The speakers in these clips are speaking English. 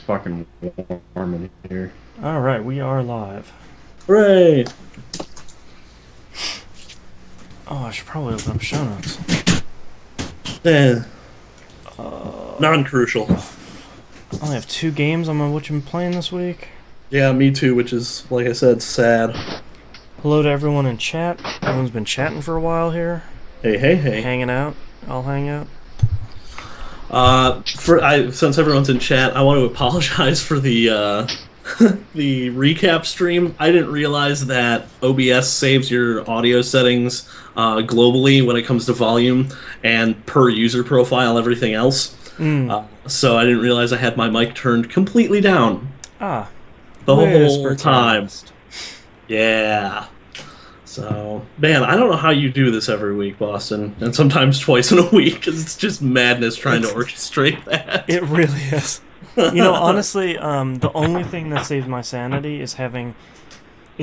fucking warm in here. All right, we are live. Hooray! Oh, I should probably open up show notes. Eh, non-crucial. I only have 2 games on my which I'm playing this week. Yeah, me too, which is, like I said, sad. Hello to everyone in chat. Everyone's been chatting for a while here. Hey, hey, hey. Hanging out. I'll hang out. Since everyone's in chat, I want to apologize for the the recap stream. I didn't realize that OBS saves your audio settings globally when it comes to volume and per user profile, everything else. So I didn't realize I had my mic turned completely down. Ah. The whole time. Yeah. So, man, I don't know how you do this every week, Boston, and sometimes twice in a week, because it's just madness trying to orchestrate that. It really is. You know, honestly, the only thing that saves my sanity is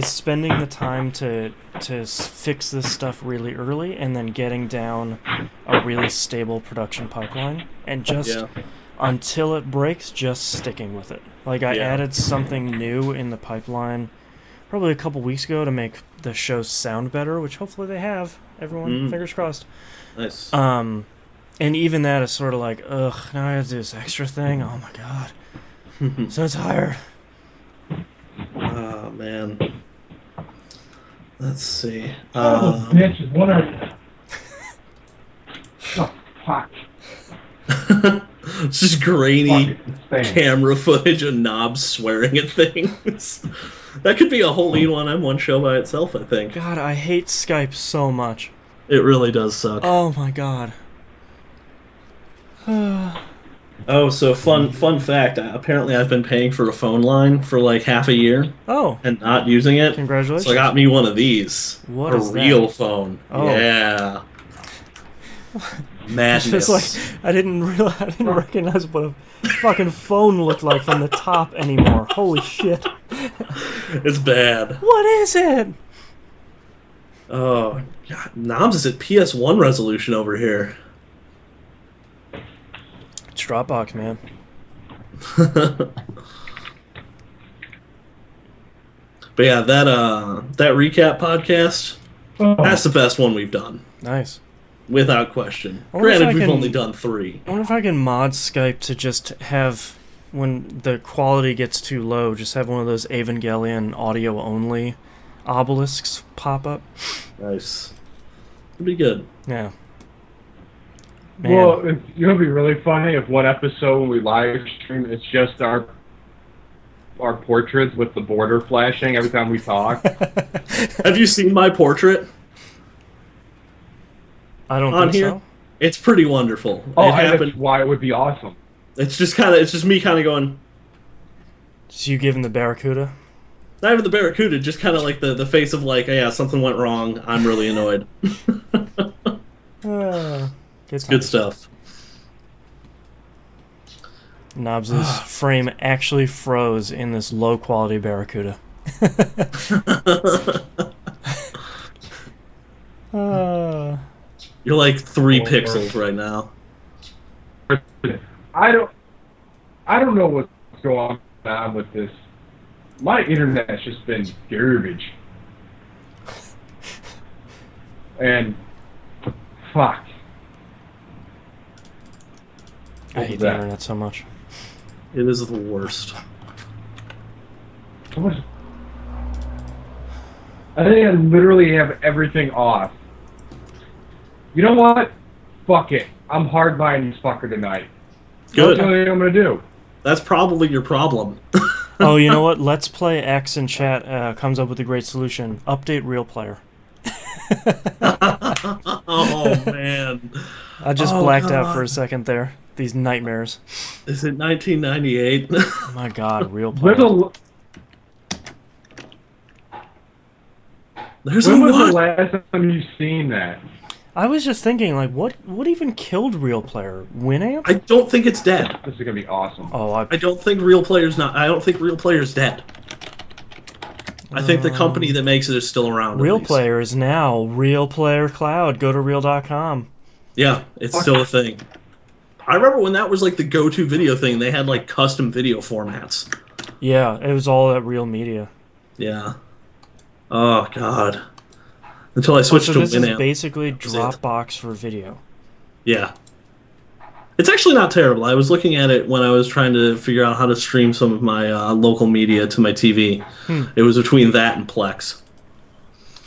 spending the time to fix this stuff really early, and then getting down a really stable production pipeline, and just until it breaks, just sticking with it. Like, I added something new in the pipeline probably a couple weeks ago to make the show sound better, which hopefully they have. Everyone, fingers crossed. Nice. And even that is sort of like, ugh, now I have to do this extra thing. Oh my god. So tired. Oh, man. Let's see. Oh, bitches, what are you? Oh, fuck. It's just grainy camera footage of knobs swearing at things. That could be a whole E1M1 show by itself, I think. God, I hate Skype so much. It really does suck. Oh my god. Oh, so fun fact. Apparently I've been paying for a phone line for like half a year. Oh. And not using it. Congratulations. So I got me one of these. What is that? A real phone. Oh. Yeah. Madness. It's like, I didn't recognize what a fucking phone looked like from the top anymore. Holy shit. It's bad. What is it? Oh, God. Knobs is at PS1 resolution over here. It's Dropbox, man. But yeah, that recap podcast, that's the best one we've done. Nice. Without question. Granted, we've only done 3. I wonder if I can mod Skype to just have, when the quality gets too low, just have one of those Evangelion audio-only obelisks pop up. Nice. It'd be good. Yeah. Man. Well, you know, it'd be really funny if one episode when we live stream, it's just our portraits with the border flashing every time we talk. Have you seen my portrait? I don't on think here? so. It's pretty wonderful. Oh, it happened. that's why it would be awesome. It's just me kind of going. So you giving the Barracuda? Not even the Barracuda, just kind of like the face of like, oh, yeah, something went wrong. I'm really annoyed. Good stuff. Knobs' frame actually froze in this low quality Barracuda. You're like 3 pixels right now. I don't know what's going on with this. My internet's just been garbage. And fuck. I hate the internet so much. It is the worst. I think I literally have everything off. You know what? Fuck it. I'm hard buying this fucker tonight. Good. That's what I'm gonna do. That's probably your problem. Oh, you know what? Let's Play X in chat comes up with a great solution. Update Real Player. Oh, man. I just blacked out for a second there. These nightmares. Is it 1998? Oh my god, Real Player. When was the last time you seen that? I was just thinking, like, what even killed Real Player? Winamp? I don't think it's dead. This is gonna be awesome. Oh, I don't think Real Player's dead. I think the company that makes it is still around. Real Player is now Real Player Cloud. Go to real.com. Yeah, it's still a thing. I remember when that was like the go-to video thing. They had like custom video formats. Yeah, it was all at Real Media. Yeah. Oh God. Until I Oh, switched so to this is Winamp. basically That was it. Dropbox for video. Yeah. It's actually not terrible. I was looking at it when I was trying to figure out how to stream some of my local media to my TV. It was between that and Plex.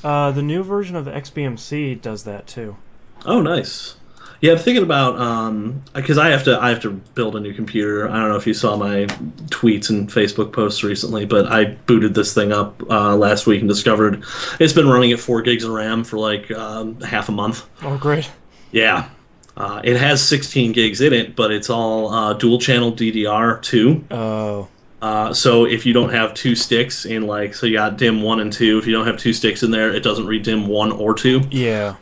The new version of XBMC does that too. Oh, nice. Yeah, I'm thinking about because I have to build a new computer. I don't know if you saw my tweets and Facebook posts recently, but I booted this thing up last week and discovered it's been running at 4 gigs of RAM for like half a month. Oh, great. Yeah. It has 16 gigs in it, but it's all dual channel DDR2. Oh. So if you don't have two sticks in so you got DIMM 1 and 2, if you don't have two sticks in there, it doesn't read DIMM 1 or 2. Yeah.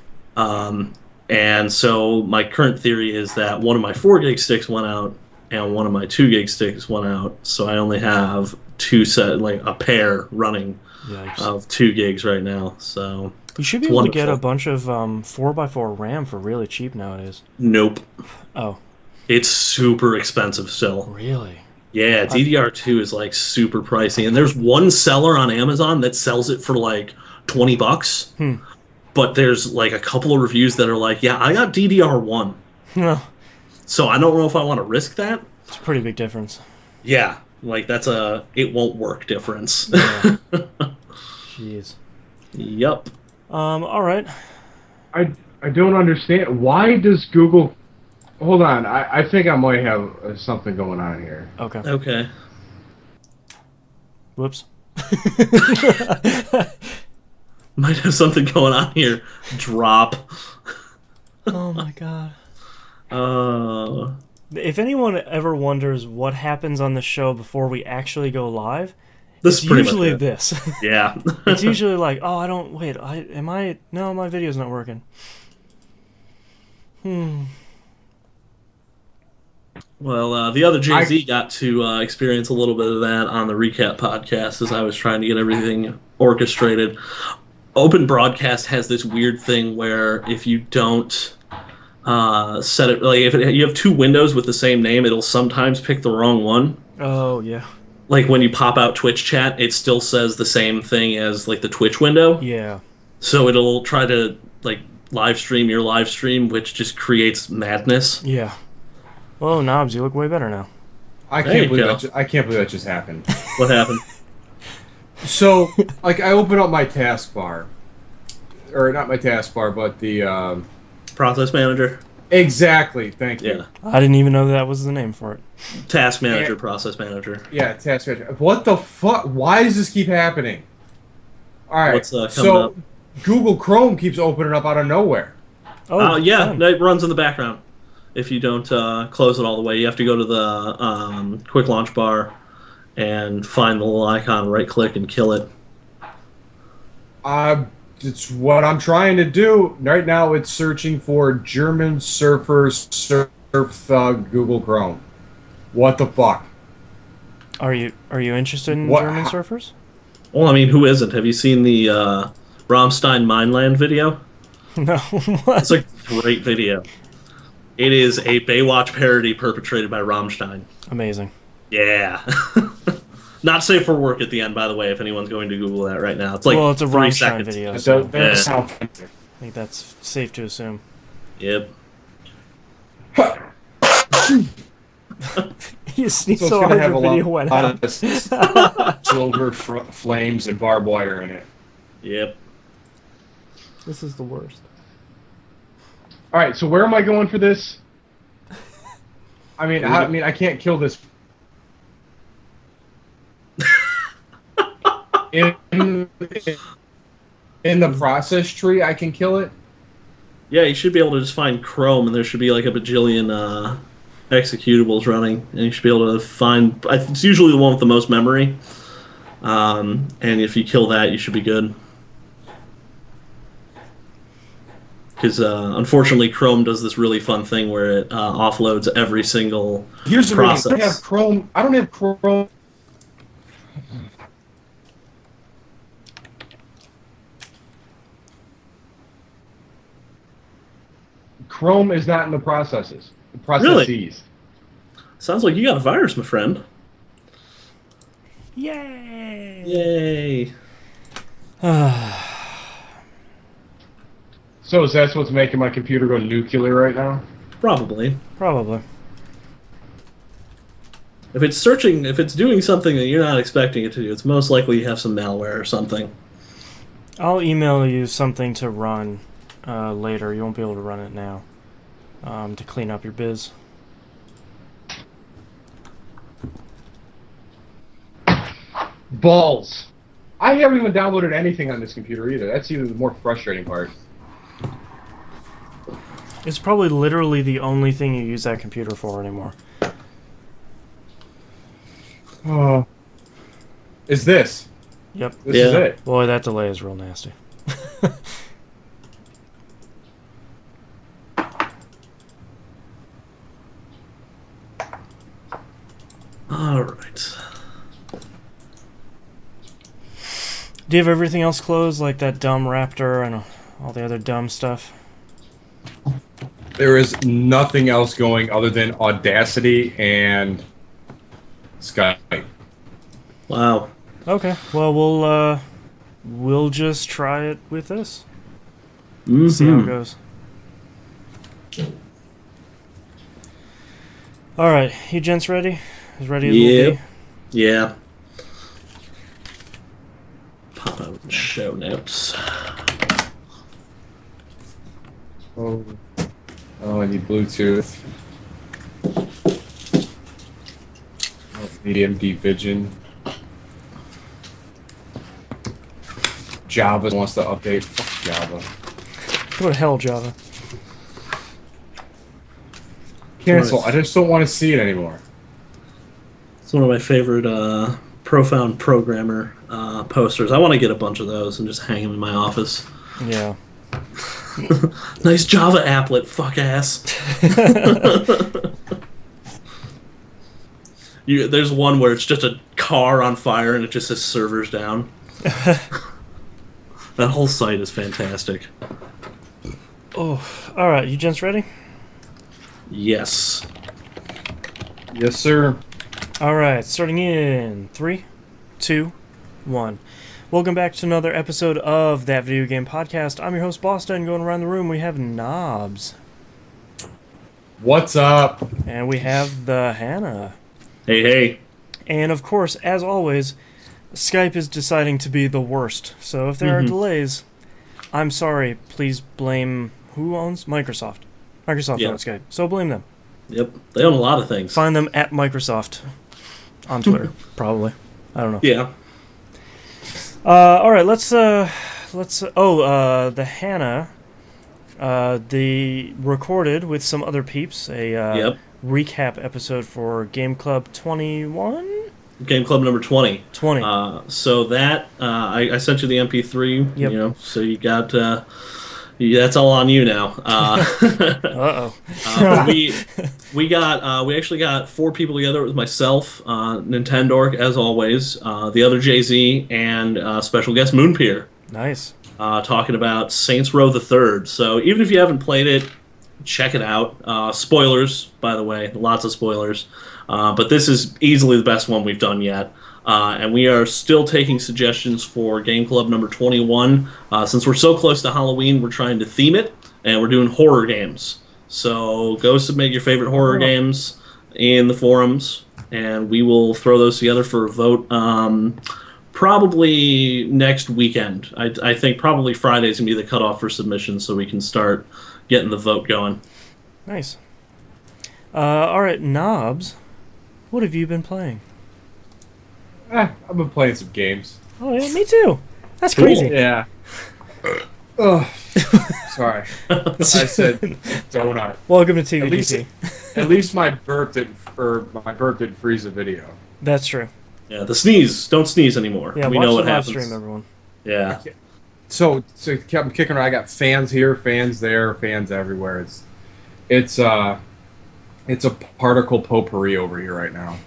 And so my current theory is that one of my 4 gig sticks went out and one of my 2 gig sticks went out. So I only have a pair running of 2 gigs right now. So you should be able to get a bunch of 4x4 RAM for really cheap nowadays. Nope. Oh. It's super expensive still. Really? Yeah, DDR2 is like super pricey. And there's one seller on Amazon that sells it for like $20. But there's like a couple of reviews that are like, yeah, I got DDR1. So I don't know if I want to risk that. It's a pretty big difference. Yeah, like that's a it won't work difference. Yeah. Jeez. Yep. All right. I don't understand. Why does Google... Hold on. I think I might have something going on here. Okay. Okay. Whoops. Might have something going on here. Drop. Oh my god. If anyone ever wonders what happens on the show before we actually go live, this it's usually this. Yeah. It's usually like, oh, I don't... Wait, no, my video's not working. Well, the other Jay-Z got to experience a little bit of that on the recap podcast as I was trying to get everything orchestrated. Open Broadcast has this weird thing where if you don't set it... Like, if you have 2 windows with the same name, it'll sometimes pick the wrong one. Oh, yeah. Like, when you pop out Twitch chat, it still says the same thing as, like, the Twitch window. Yeah. So it'll try to, like, live stream your live stream, which just creates madness. Yeah. Well, Knobs, you look way better now. I can't believe that just happened. What happened? So, like, I open up my taskbar. Or not my taskbar, but the... Process Manager? Exactly, thank you. Yeah. I didn't even know that was the name for it. Task Manager, Process Manager. Yeah, Task Manager. What the fuck? Why does this keep happening? Alright, What's coming so up? Google Chrome keeps opening up out of nowhere. Oh, yeah, fun. it runs in the background. If you don't close it all the way, you have to go to the quick launch bar and find the little icon, right-click, and kill it. It's what I'm trying to do. Right now it's searching for German surfers surf Google Chrome. What the fuck? Are you interested in What? German surfers? Well, I mean, who isn't? Have you seen the Rammstein Mainland video? No. What? It's a great video. It is a Baywatch parody perpetrated by Rammstein. Amazing. Yeah. Not safe for work at the end, by the way, if anyone's going to Google that right now. It's like Well, it's a 3 Rammstein seconds. video, That so does sound I think that's safe to assume. Yep. You sneezed So so it's gonna hard have the a video went lot out. of silver flames and barbed wire in it. Yep. This is the worst. Alright, so where am I going for this? I mean, I can't kill this. In the process tree, I can kill it? Yeah, you should be able to just find Chrome, and there should be like a bajillion executables running, and you should be able to find... It's usually the one with the most memory, and if you kill that, you should be good. Because unfortunately, Chrome does this really fun thing where it offloads every single process. I don't have Chrome. I don't have Chrome. Chrome is not in the processes. processes. Sounds like you got a virus, my friend. Yay! Yay! So is that what's making my computer go nuclear right now? Probably. Probably. If it's searching, if it's doing something that you're not expecting it to do, it's most likely you have some malware or something. I'll email you something to run later. You won't be able to run it now. To clean up your biz. Balls. I haven't even downloaded anything on this computer either. That's even the more frustrating part. It's probably literally the only thing you use that computer for anymore. Oh. Is this? Yep. This is it. Boy, that delay is real nasty. All right. Do you have everything else closed, like that dumb Raptor and all the other dumb stuff? There is nothing else going other than Audacity and Skype. Wow. Okay. Well, we'll just try it with this. Mm-hmm. See how it goes. All right, you gents ready? As ready as we'll be? Yeah. Pop out show notes. Oh, I need Bluetooth. Oh, need MD Vision. Java wants to update. Fuck Java. Go to hell, Java. Cancel. I just don't want to see it anymore. It's one of my favorite Profound Programmer posters. I want to get a bunch of those and just hang them in my office. Yeah. Nice Java applet, fuck ass. There's one where it's just a car on fire and it just says servers down. That whole site is fantastic. Oh, all right. You gents ready? Yes. Yes, sir. All right. Starting in 3, 2, 1. Welcome back to another episode of That Video Game Podcast. I'm your host, Boston. Going around the room, we have Knobs. What's up? And we have the Hannah. Hey, hey. And of course, as always, Skype is deciding to be the worst. So if there are delays, I'm sorry. Please blame who owns Microsoft. Microsoft owns Skype, so blame them. Yep, they own a lot of things. Find them at Microsoft on Twitter, probably. I don't know. Yeah. All right, let's. The Hannah, the recorded with some other peeps a recap episode for Game Club 21. Game Club number 20. 20. So that I sent you the MP3. Yep. You know, so you got that's all on you now. Uh-oh. We actually got 4 people together. It was myself, Nintendork as always, the other Jay-Z, and special guest Moonpier. Nice. Talking about Saints Row the Third. So even if you haven't played it, check it out. Spoilers, by the way, lots of spoilers. But this is easily the best one we've done yet. And we are still taking suggestions for Game Club number 21. Since we're so close to Halloween, we're trying to theme it, and we're doing horror games. So go submit your favorite horror games in the forums, and we will throw those together for a vote probably next weekend. I think probably Friday's going to be the cutoff for submissions, so we can start getting the vote going. Nice. All right, Knobs, what have you been playing? I've been playing some games. Oh, yeah, me too. That's crazy. Yeah. Ugh. Sorry. I said donut. Welcome to TVGP. At least my burp didn't freeze the video. That's true. Yeah, the sneeze. Don't sneeze anymore. Yeah, we watch know the what live happens. stream, everyone. Yeah. So kept kicking around. I got fans here, fans there, fans everywhere. It's a particle potpourri over here right now.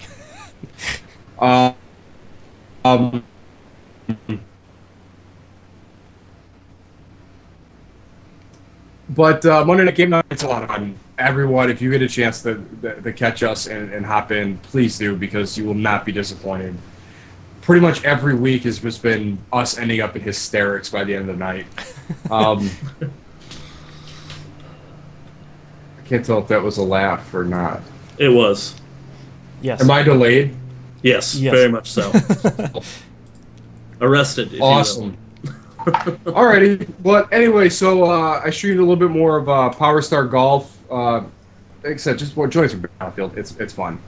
But Monday Night Game Night, it's a lot of fun. Everyone, if you get a chance to catch us and hop in, please do, because you will not be disappointed. Pretty much every week has just been us ending up in hysterics by the end of the night. I can't tell if that was a laugh or not. It was. Yes. Am I delayed? Yes, Yes. very much so. Arrested. If Awesome. Alrighty. But anyway, so I streamed a little bit more of Power Star Golf. Like I said, just join some Battlefield. It's fun.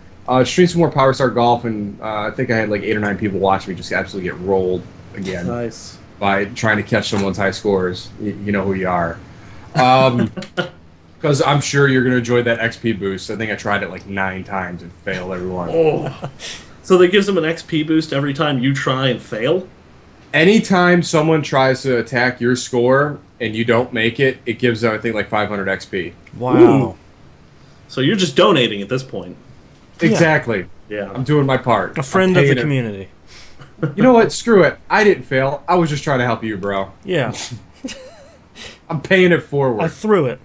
Streamed some more Power Star Golf, and I think I had like 8 or 9 people watch me just absolutely get rolled again. Nice. By trying to catch someone's high scores. You know who you are. Because I'm sure you're going to enjoy that XP boost. I think I tried it like 9 times and failed every one. Oh. So that gives them an XP boost every time you try and fail? Anytime someone tries to attack your score and you don't make it, it gives them, I think, like 500 XP. Wow. Ooh. So you're just donating at this point. Exactly. Yeah. I'm doing my part. A friend of the community. You know what? Screw it. I didn't fail. I was just trying to help you, bro. Yeah. I'm paying it forward. I threw it.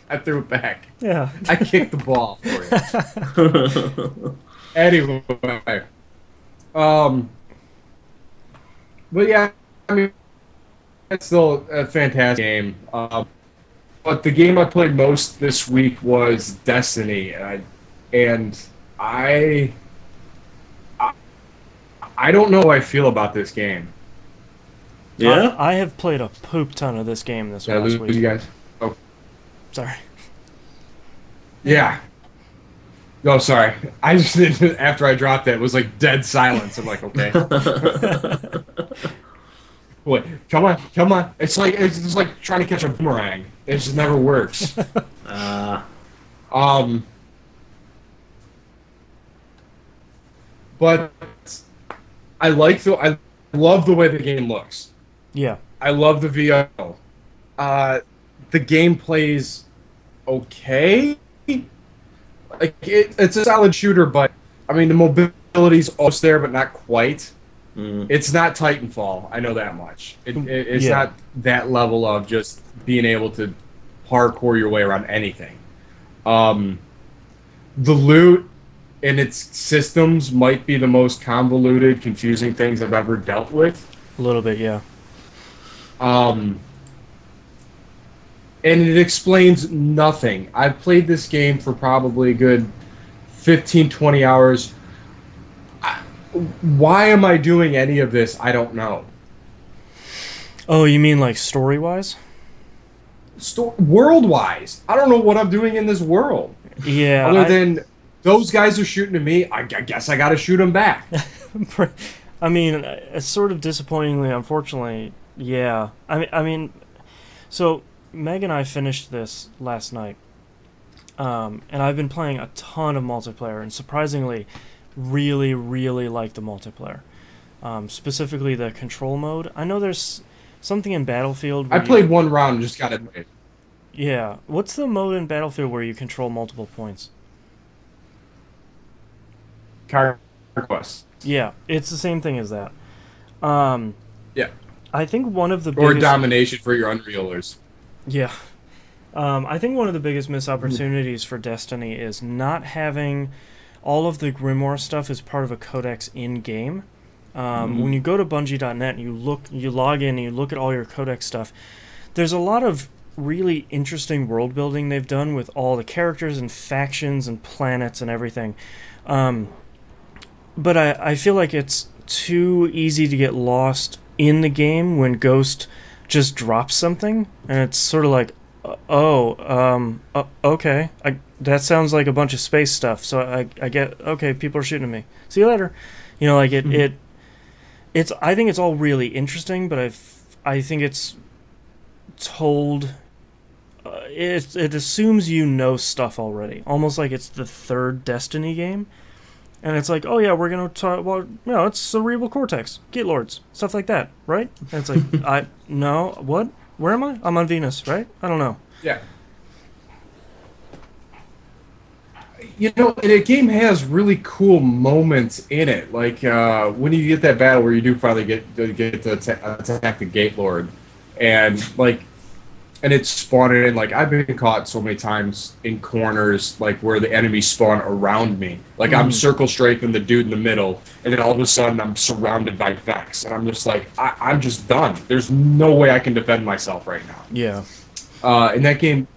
I threw it back. Yeah. I kicked the ball for you. Anyway. But yeah, I mean, it's still a fantastic game. But the game I played most this week was Destiny, and I don't know how I feel about this game. Yeah? I have played a poop ton of this game this Did I last lose week. you guys? Oh, Sorry. yeah. No, sorry. I just after I dropped that, it was like dead silence. I'm like, okay. Wait, come on. It's just like trying to catch a boomerang. It just never works. But I love the way the game looks. Yeah. I love the VO. The game plays okay. Like it's a solid shooter, but I mean the mobility's almost there, but not quite. It's not Titanfall. I know that much. It's not that level of just being able to parkour your way around anything. The loot and its systems might be the most convoluted, confusing things I've ever dealt with. A little bit, yeah. And it explains nothing. I've played this game for probably a good 15, 20 hours. Why am I doing any of this? I don't know. Oh, you mean like story-wise? World-wise. I don't know what I'm doing in this world. Yeah. Other than those guys are shooting at me, I guess I got to shoot them back. I mean, it's sort of disappointingly, unfortunately, yeah. I mean, so Meg and I finished this last night, and I've been playing a ton of multiplayer, and surprisingly, really, really like the multiplayer. Specifically the control mode. I know there's something in Battlefield where I played one round and just got it. Yeah. What's the mode in Battlefield where you control multiple points? Conquest. Yeah, it's the same thing as that. Yeah. I think one of the Or biggest... domination for your Unrealers. Yeah. I think one of the biggest missed opportunities for Destiny is not having all of the Grimoire stuff as part of a codex in-game. When you go to Bungie.net and you log in and you look at all your codex stuff, there's a lot of really interesting world building they've done with all the characters and factions and planets and everything. But I feel like it's too easy to get lost in the game when Ghost just drops something, and it's sort of like, okay, that sounds like a bunch of space stuff, so I get, okay, people are shooting at me. See you later. You know, like, it's I think it's all really interesting, but I think it's told... it assumes you know stuff already, almost like it's the third Destiny game, and it's like, oh yeah, we're gonna talk. Well, no, it's cerebral cortex, Gate Lords, stuff like that, right? And it's like, no, what? Where am I? I'm on Venus, right? I don't know. Yeah. You know, the game has really cool moments in it, like when you get that battle where you do finally get to attack the Gate Lord, and like and it's spawning in. Like I've been caught so many times in corners, like where the enemies spawn around me. Like I'm circle strafing the dude in the middle, and then all of a sudden I'm surrounded by Vex, and I'm just like, I'm just done. There's no way I can defend myself right now. Yeah. And that game,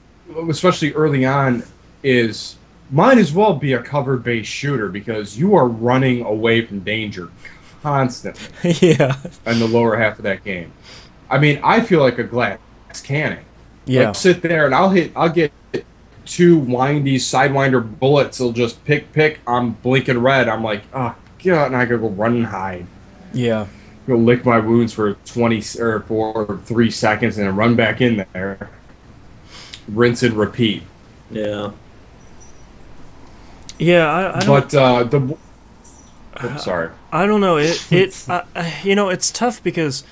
especially early on, is might as well be a cover-based shooter because you are running away from danger constantly. Yeah. In the lower half of that game. I mean, I feel like a glass cannon. Yeah. Like, sit there and I'll get two windy sidewinder bullets. They'll just pick. I'm blinking red. I'm like, oh god, and I gotta go run and hide. Yeah. Go lick my wounds for 20 or for 3 seconds and then run back in there. Rinse and repeat. Yeah. Yeah, I don't. But sorry. I don't know. You know, it's tough because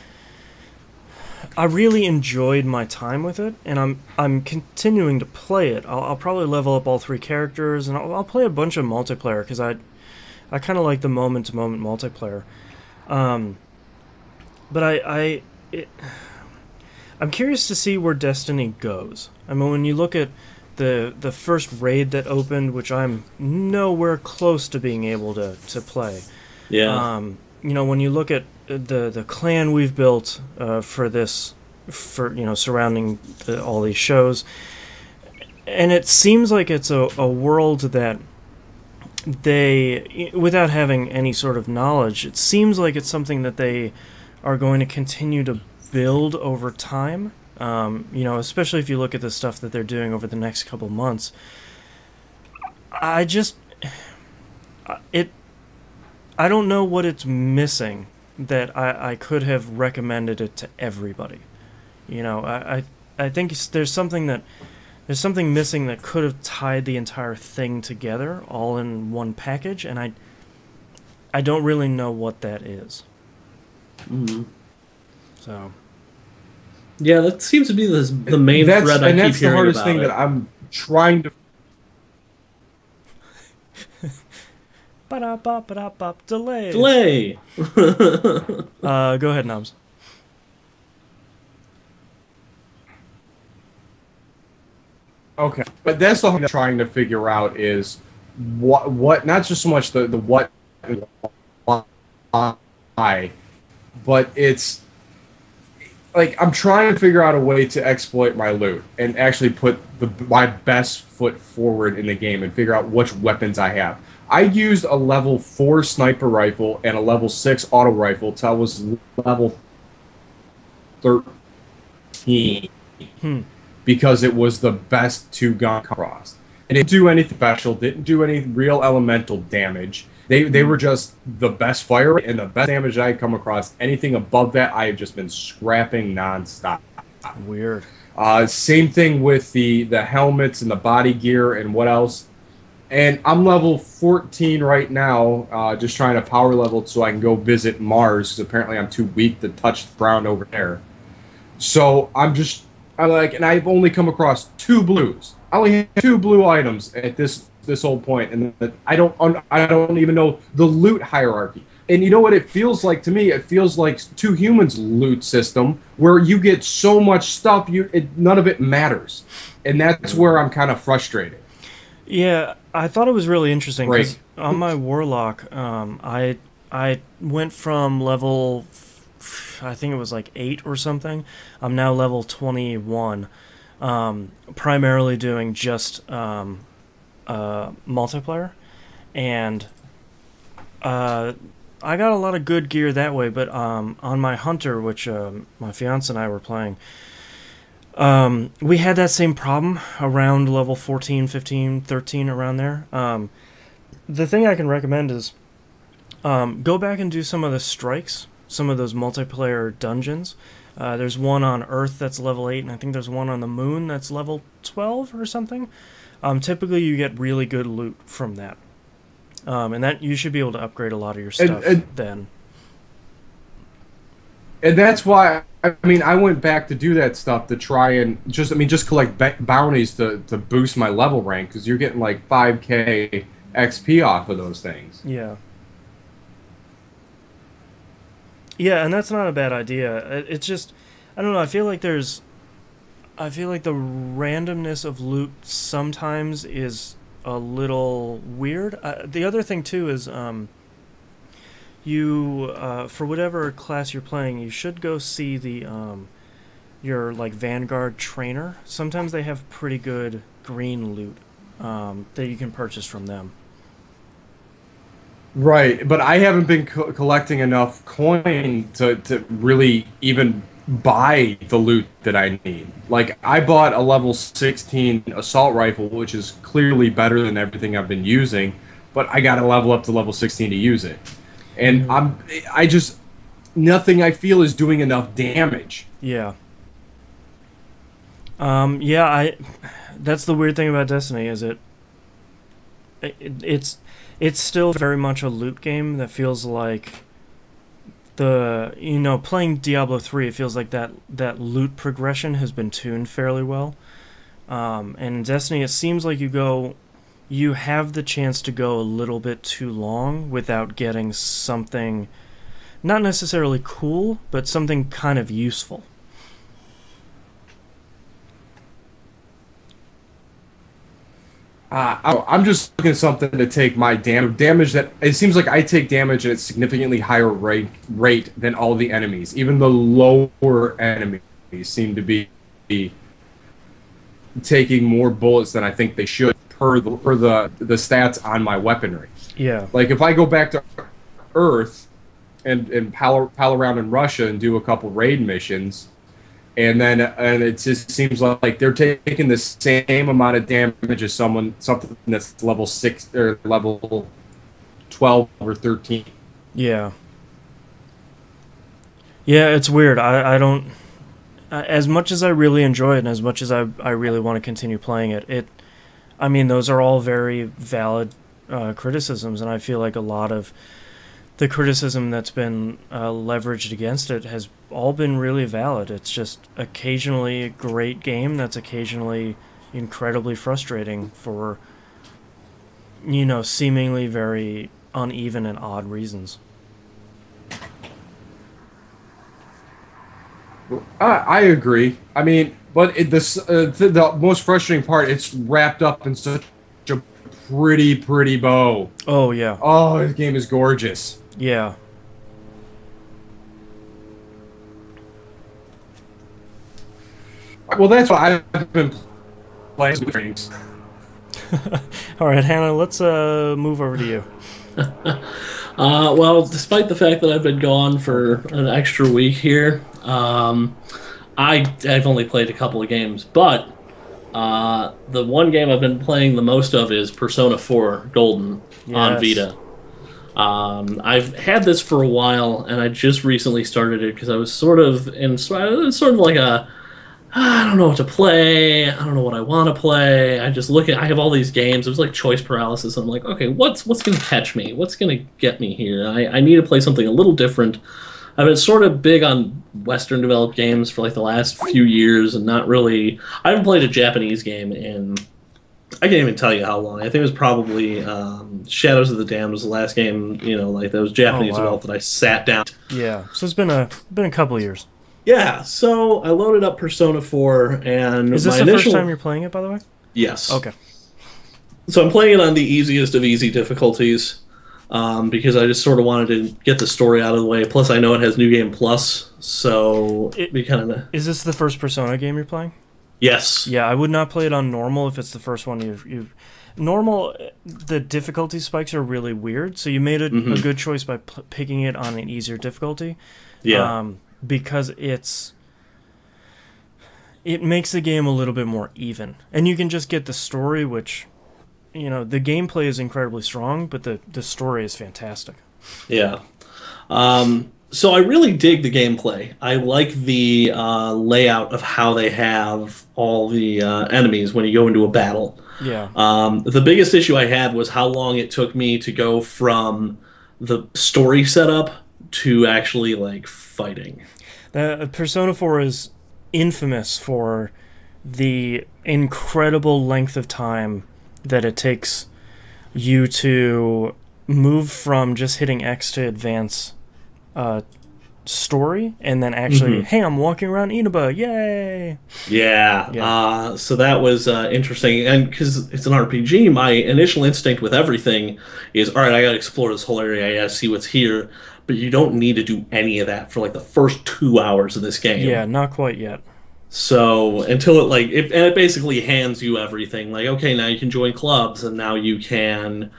I really enjoyed my time with it, and I'm continuing to play it. I'll probably level up all 3 characters, and I'll play a bunch of multiplayer because I kind of like the moment-to-moment multiplayer. But I'm curious to see where Destiny goes. I mean, when you look at the first raid that opened, which I'm nowhere close to being able to play. Yeah. You know, when you look at the clan we've built for you know, surrounding all these shows, and it seems like it's a world that they, without having any sort of knowledge, it seems like it's something that they are going to continue to build over time. You know, especially if you look at the stuff that they're doing over the next couple months. I don't know what it's missing that I could have recommended it to everybody. You know, I think there's something missing that could have tied the entire thing together all in one package, and I don't really know what that is. Mm-hmm. So. Yeah, that seems to be the main thread I keep hearing about. And that's the hardest thing that I'm trying to... Delay. Delay! Go ahead, Nobs. Okay. But that's the thing I'm trying to figure out is what not just so much the what and why, but it's like I'm trying to figure out a way to exploit my loot and actually put my best foot forward in the game and figure out which weapons I have. I used a level 4 sniper rifle and a level 6 auto rifle till I was level 13 because it was the best 2-gun cross. It didn't do anything special, didn't do any real elemental damage. They were just the best fire rate and the best damage I had come across. Anything above that, I have just been scrapping nonstop. Weird. Same thing with the helmets and the body gear and what else. And I'm level 14 right now, just trying to power level so I can go visit Mars, because apparently I'm too weak to touch the ground over there. So I'm like, and I've only come across 2 blues. I only have 2 blue items at this whole point, and I don't even know the loot hierarchy. And you know what it feels like to me? It feels like 2 Humans loot system where you get so much stuff, none of it matters, and that's where I'm kind of frustrated. Yeah, I thought it was really interesting because on my Warlock, I went from level, I think it was like 8 or something. I'm now level 21, primarily doing just multiplayer, and I got a lot of good gear that way. But on my Hunter, which my fiance and I were playing, we had that same problem around level 14, 15, 13, around there. The thing I can recommend is go back and do some of the strikes, some of those multiplayer dungeons. There's one on Earth that's level 8, and I think there's one on the Moon that's level 12 or something. Typically you get really good loot from that. And that you should be able to upgrade a lot of your stuff then. And that's why, I mean, I went back to do that stuff to try and just collect bounties to boost my level rank, because you're getting like 5k XP off of those things. Yeah. Yeah, and that's not a bad idea. It's just, I don't know, I feel like there's I feel like the randomness of loot sometimes is a little weird. The other thing too is you for whatever class you're playing, you should go see the your like Vanguard trainer. Sometimes they have pretty good green loot that you can purchase from them. Right, but I haven't been collecting enough coin to really even buy the loot that I need. Like, I bought a level 16 assault rifle, which is clearly better than everything I've been using, but I gotta level up to level 16 to use it. And I just, nothing I feel is doing enough damage. Yeah. Yeah, that's the weird thing about Destiny, is it's still very much a loot game that feels like playing Diablo 3, it feels like that loot progression has been tuned fairly well. And in Destiny, it seems like you have the chance to go a little bit too long without getting something, not necessarily cool, but something kind of useful. I'm just looking at something to take my damage that it seems like I take damage at a significantly higher rate than all the enemies. Even the lower enemies seem to be taking more bullets than I think they should per the stats on my weaponry. Yeah. Like if I go back to Earth and pal around in Russia and do a couple raid missions, and it just seems like they're taking the same amount of damage as something that's level 6 or level 12 or 13. Yeah. Yeah, it's weird. I don't, as much as I really enjoy it and as much as I really want to continue playing it, I mean, those are all very valid criticisms, and I feel like a lot of the criticism that's been leveraged against it has all been really valid. It's just occasionally a great game that's occasionally incredibly frustrating for, seemingly very uneven and odd reasons. I agree. I mean, but the most frustrating part, it's wrapped up in such a pretty bow. Oh, yeah. Oh, this game is gorgeous. Yeah. Well, that's why I've been playing things. All right, Hannah, let's move over to you. Well, despite the fact that I've been gone for an extra week here, I've only played a couple of games, but the one game I've been playing the most of is Persona 4 Golden on Vita. I've had this for a while, and I just recently started it because I was sort of like I don't know what to play. I don't know what I want to play. I have all these games. It was like choice paralysis. I'm like, okay, what's going to catch me? What's going to get me here? I need to play something a little different. I've been sort of big on Western developed games for like the last few years, and not really. I haven't played a Japanese game in, I can't even tell you how long. I think it was probably Shadows of the Damned was the last game, like that was Japanese developed that I sat down. Yeah, so it's been a couple of years. Yeah, so I loaded up Persona 4, and is this the first time you're playing it, by the way? Yes. Okay. So I'm playing it on the easiest of easy difficulties, because I just sort of wanted to get the story out of the way. Plus, I know it has New Game Plus, so Is this the first Persona game you're playing? Yes. Yeah, I would not play it on normal if it's the first one you've... Normal, the difficulty spikes are really weird, so you made a good choice by picking it on an easier difficulty. Yeah. Because it makes the game a little bit more even. And you can just get the story, which, the gameplay is incredibly strong, but the story is fantastic. Yeah. So I really dig the gameplay. I like the layout of how they have all the enemies when you go into a battle. Yeah. The biggest issue I had was how long it took me to go from the story setup to actually like fighting. Persona 4 is infamous for the incredible length of time that it takes you to move from just hitting X to advance story, and then actually, hey, I'm walking around Inaba, yay! Yeah. So that was interesting, and because it's an RPG, my initial instinct with everything is, all right, I gotta explore this whole area, I gotta see what's here, but you don't need to do any of that for like the first 2 hours of this game. Yeah, not quite yet. So until it basically hands you everything, like, okay, now you can join clubs, and now you can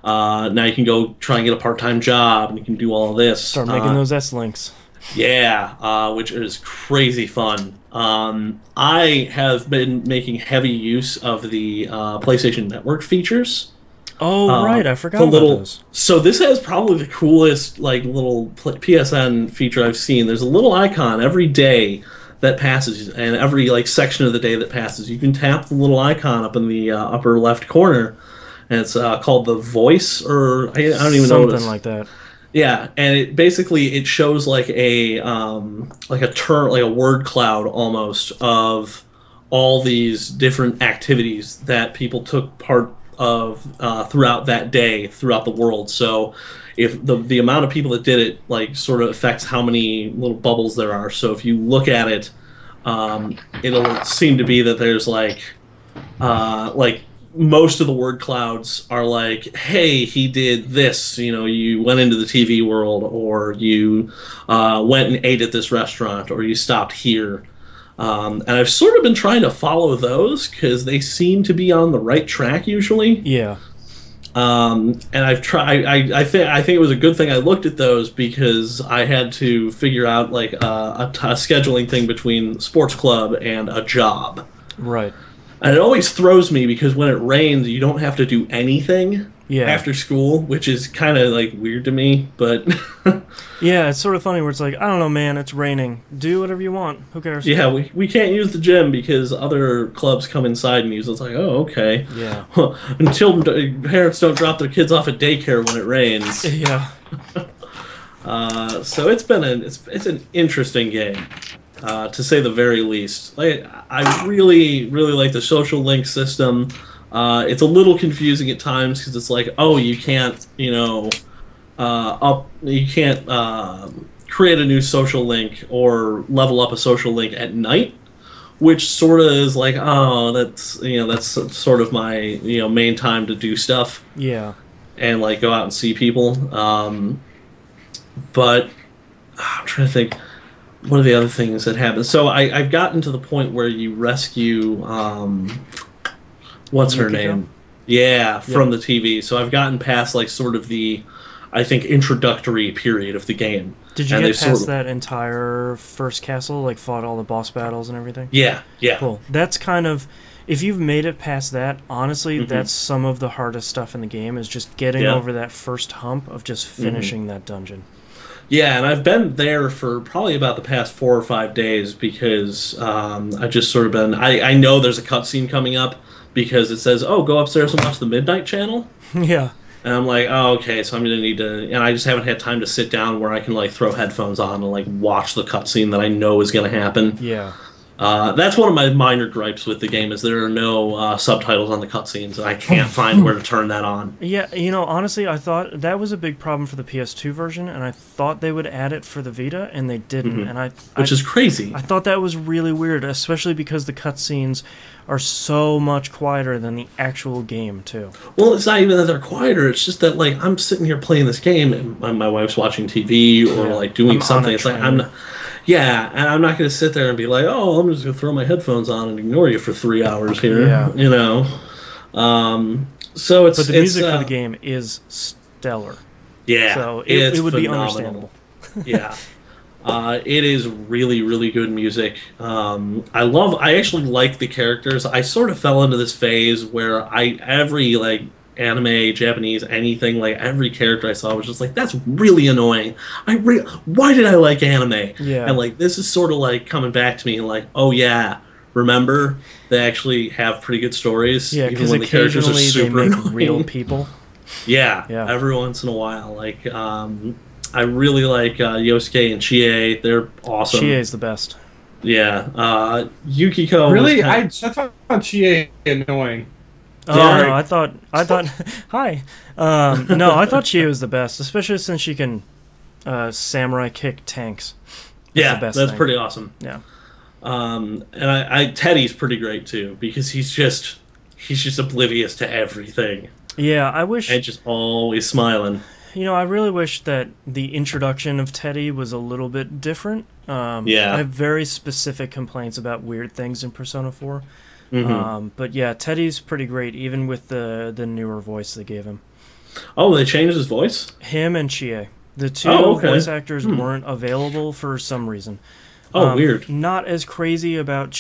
go try and get a part-time job, and you can do all of this. Start making those S-links. Yeah, which is crazy fun. I have been making heavy use of the PlayStation Network features. Oh, right, I forgot about those. So this has probably the coolest little PSN feature I've seen. There's a little icon every day that passes, and every section of the day that passes, you can tap the little icon up in the upper left corner, and it's called the Voice, or I don't even know what something like that. Yeah, and it shows like a word cloud almost of all these different activities that people took part of throughout that day throughout the world. So if the amount of people that did it sort of affects how many little bubbles there are. So if you look at it, it'll seem to be that there's most of the word clouds are like, hey, he did this, you went into the TV world, or you went and ate at this restaurant, or you stopped here. And I've sort of been trying to follow those because they seem to be on the right track usually. Yeah. And I've tried. I think it was a good thing I looked at those, because I had to figure out a scheduling thing between sports club and a job. Right. And it always throws me because when it rains, you don't have to do anything after school, which is kind of weird to me. But yeah, it's sort of funny where it's like, I don't know, man, it's raining. Do whatever you want. Who cares? Yeah, we can't use the gym because other clubs come inside and use it. It's like, oh, okay. Yeah. Until parents don't drop their kids off at daycare when it rains. Yeah. So it's an interesting game. To say the very least. I really, really like the social link system. It's a little confusing at times because it's like, oh, you can't, create a new social link or level up a social link at night, which sort of is like, oh, that's sort of my main time to do stuff. Yeah. And go out and see people. But I'm trying to think. What are the other things that happen? So I've gotten to the point where you rescue, what's her name? Yeah, from the TV. So I've gotten past sort of the, I think, introductory period of the game. Did you get past that entire first castle, fought all the boss battles and everything? Yeah. Cool. That's kind of, if you've made it past that, honestly, that's some of the hardest stuff in the game, is just getting over that first hump of just finishing that dungeon. Yeah, and I've been there for probably about the past 4 or 5 days because I've just sort of been... I know there's a cutscene coming up because it says, oh, go upstairs and watch the Midnight Channel. Yeah. And I'm like, oh, okay, so I'm going to need to... And I just haven't had time to sit down where I can throw headphones on and watch the cutscene that I know is going to happen. Yeah. That's one of my minor gripes with the game, is there are no subtitles on the cutscenes, and I can't find where to turn that on. Yeah, honestly, I thought that was a big problem for the PS2 version, and I thought they would add it for the Vita, and they didn't. And Which is crazy. I thought that was really weird, especially because the cutscenes are so much quieter than the actual game, too. Well, it's not even that they're quieter, it's just that, I'm sitting here playing this game, and my wife's watching TV, or, doing something. It's I'm not... Yeah, and I'm not going to sit there and be like, oh, I'm just going to throw my headphones on and ignore you for 3 hours here, So it's... But the music for the game is stellar. Yeah, so it would phenomenal. Be understandable. Yeah. It is really, really good music. I actually like the characters. I sort of fell into this phase where every anime, Japanese, anything, every character I saw was just that's really annoying. Why did I like anime? Yeah. And this is sort of coming back to me and oh yeah, remember, they actually have pretty good stories. Yeah, because occasionally they make real people. Yeah, every once in a while. I really like Yosuke and Chie. They're awesome. Chie is the best. Yeah. Yukiko. Really? I found Chie annoying. Oh, no, I thought, hi. No, I thought Chie was the best, especially since she can, samurai kick tanks. Yeah, that's pretty awesome. Yeah. And I Teddy's pretty great too because he's just oblivious to everything. Yeah, I wish. And just always smiling. I really wish that the introduction of Teddy was a little bit different. Yeah. I have very specific complaints about weird things in Persona 4. But yeah, Teddy's pretty great, even with the newer voice they gave him. Oh, they changed his voice? Him and Chie. The two voice actors weren't available for some reason. Oh, weird. Not as crazy about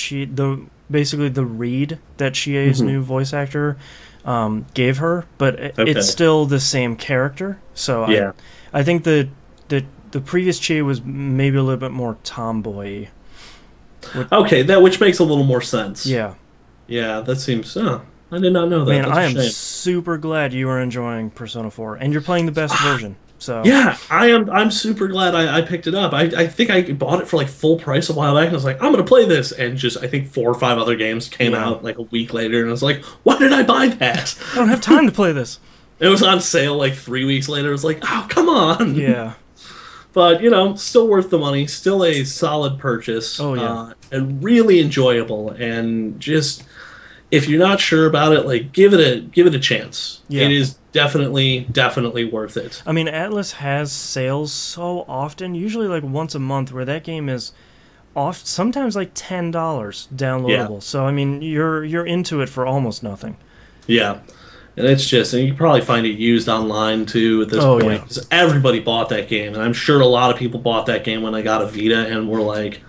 basically the read that Chie's new voice actor gave her, but it's still the same character. So yeah. I think the previous Chie was maybe a little bit more tomboy. Okay, which makes a little more sense. Yeah. Yeah, that seems... I did not know that. Man, That's I am a shame. super glad you are enjoying Persona 4, and you're playing the best version. So yeah, I'm super glad I picked it up. I think I bought it for like full price a while back, and I was like, I'm gonna play this, and just I think 4 or 5 other games came out like a week later, and I was like, why did I buy that? I don't have time to play this. It was on sale like 3 weeks later. It was like, oh, come on. Yeah. But, still worth the money, still a solid purchase. Oh, yeah. And really enjoyable, and just, if you're not sure about it, like, give it a chance. Yeah. It is definitely worth it. I mean, Atlas has sales so often, usually like once a month, where that game is sometimes like $10 downloadable. Yeah. So, I mean, you're into it for almost nothing. Yeah. And it's just, and you can probably find it used online too at this point. Because everybody bought that game, and I'm sure a lot of people bought that game when they got a Vita and were like,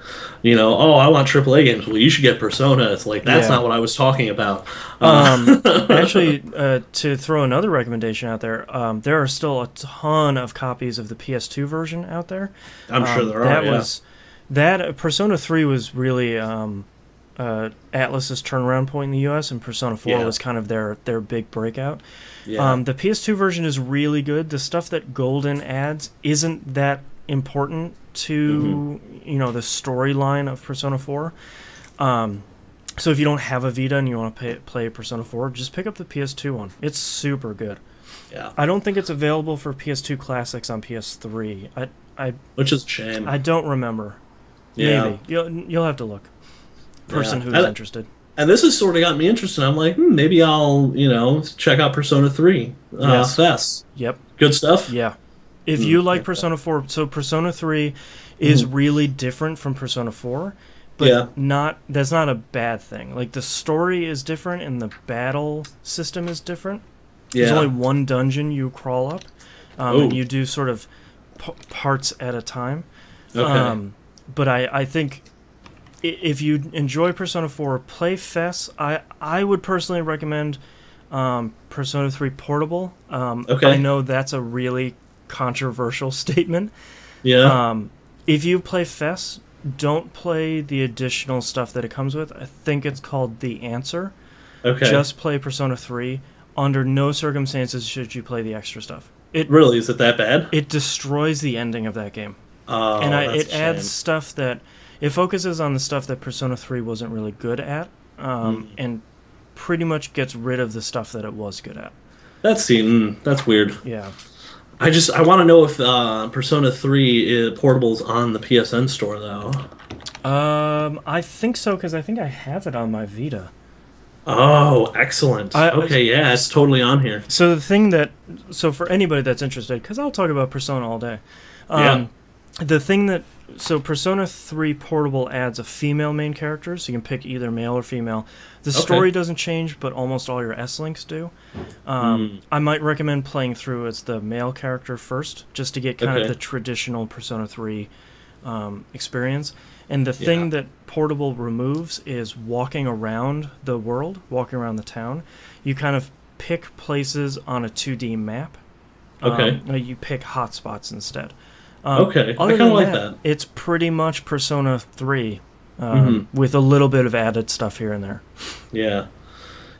oh, I want AAA games. Well, you should get Persona. It's like, that's not what I was talking about. Actually, to throw another recommendation out there, there are still a ton of copies of the PS2 version out there. I'm sure there are. That Persona 3 was really Atlas's turnaround point in the US, and Persona 4 was kind of their big breakout. Yeah. The PS2 version is really good. The stuff that Golden adds isn't that important to the storyline of Persona 4. So if you don't have a Vita and you want to play Persona 4, just pick up the PS2 one. It's super good. Yeah. I don't think it's available for PS2 classics on PS3. Which is a shame. I don't remember. Yeah. Maybe you'll have to look. Person who's interested. And this has sort of got me interested. I'm like, maybe I'll, check out Persona 3. Fest. Yep. Good stuff? Yeah. If you like Persona 4, so Persona 3 is really different from Persona 4, but that's not a bad thing. Like, the story is different and the battle system is different. Yeah. There's only one dungeon you crawl up, and you do sort of parts at a time. Okay. But I think if you enjoy Persona 4, play FES. I would personally recommend Persona 3 Portable. I know that's a really controversial statement. Yeah. If you play FES, don't play the additional stuff that it comes with. I think it's called The Answer. Okay. Just play Persona 3. Under no circumstances should you play the extra stuff. Really? Is it that bad? It destroys the ending of that game. Oh, and that's it adds stuff that... It focuses on the stuff that Persona 3 wasn't really good at, and pretty much gets rid of the stuff that it was good at. That's weird. Yeah. I want to know if Persona 3 Portable's on the PSN store, though. I think so, because I think I have it on my Vita. Oh, excellent. Yeah, it's totally on here. So for anybody that's interested, because I'll talk about Persona all day. So Persona 3 Portable adds a female main character, so you can pick either male or female. The story doesn't change, but almost all your S-Links do. I might recommend playing through as the male character first, just to get kind of the traditional Persona 3 experience. And the thing that Portable removes is walking around the world, walking around the town. You kind of pick places on a 2D map. You pick hotspots instead. I kind of like that. It's pretty much Persona 3 with a little bit of added stuff here and there. Yeah.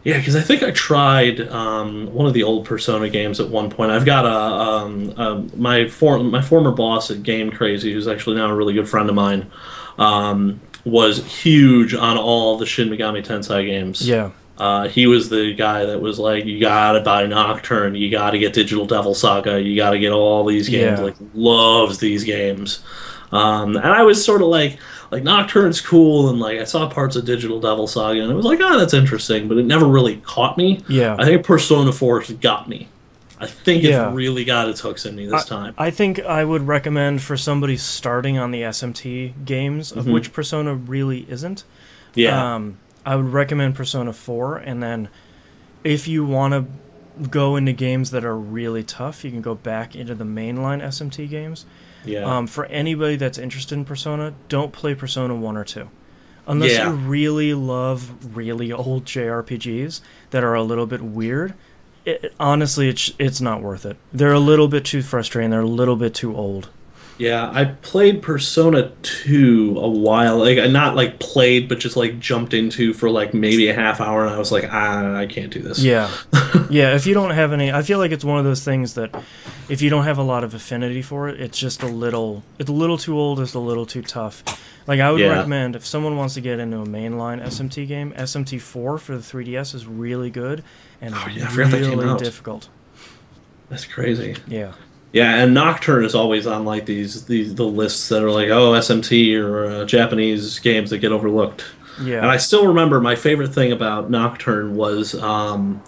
Yeah, because I think I tried one of the old Persona games at one point. I've got my former boss at Game Crazy, who's actually now a really good friend of mine, was huge on all the Shin Megami Tensei games. Yeah. He was the guy that was like, you gotta buy Nocturne, you gotta get Digital Devil Saga, you gotta get all these games. Yeah. Like, loves these games. And I was sort of like Nocturne's cool, and like I saw parts of Digital Devil Saga, and it was like, oh, that's interesting, but it never really caught me. Yeah. I think Persona 4 got me. I think Yeah. it's really got its hooks in me this time. I think I would recommend for somebody starting on the SMT games, of which Persona really isn't. Yeah. I would recommend Persona 4, and then if you want to go into games that are really tough, you can go back into the mainline SMT games. Yeah. For anybody that's interested in Persona, don't play Persona 1 or 2. Unless Yeah. you really love really old JRPGs that are a little bit weird, honestly, it's not worth it. They're a little bit too frustrating. They're a little bit too old. Yeah, I played Persona 2 a while, like not like played, but just like jumped into for like maybe a half hour, and I was like, I can't do this. Yeah. Yeah, if you don't have any, I feel like it's one of those things that if you don't have a lot of affinity for it, it's just it's a little too old, it's a little too tough. Like, I would recommend, if someone wants to get into a mainline SMT game, SMT4 for the 3DS is really good and I forgot that came really out. difficult. That's crazy. Yeah. Yeah, and Nocturne is always on like the lists that are like, oh, SMT or Japanese games that get overlooked. Yeah. And I still remember my favorite thing about Nocturne was, who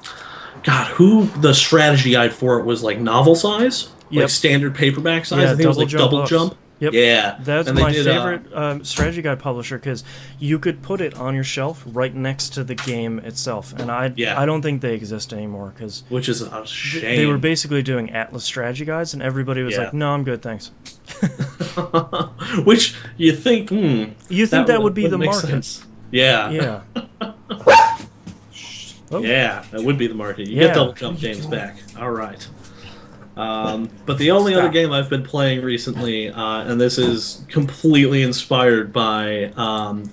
the strategy guide for it was like novel size, Yep. like standard paperback size. Yeah, I think it was like double books. jump. Yep. Yeah, That's and they my did, favorite strategy guide publisher, because you could put it on your shelf right next to the game itself, and I don't think they exist anymore, because which is a shame. they were basically doing Atlas strategy guides, and everybody was like, "No, I'm good, thanks." Which you think, You think that would be the make market? sense. Yeah, Yeah. yeah, that would be the market. You get double jump games back. All right. But the only other game I've been playing recently, and this is completely inspired by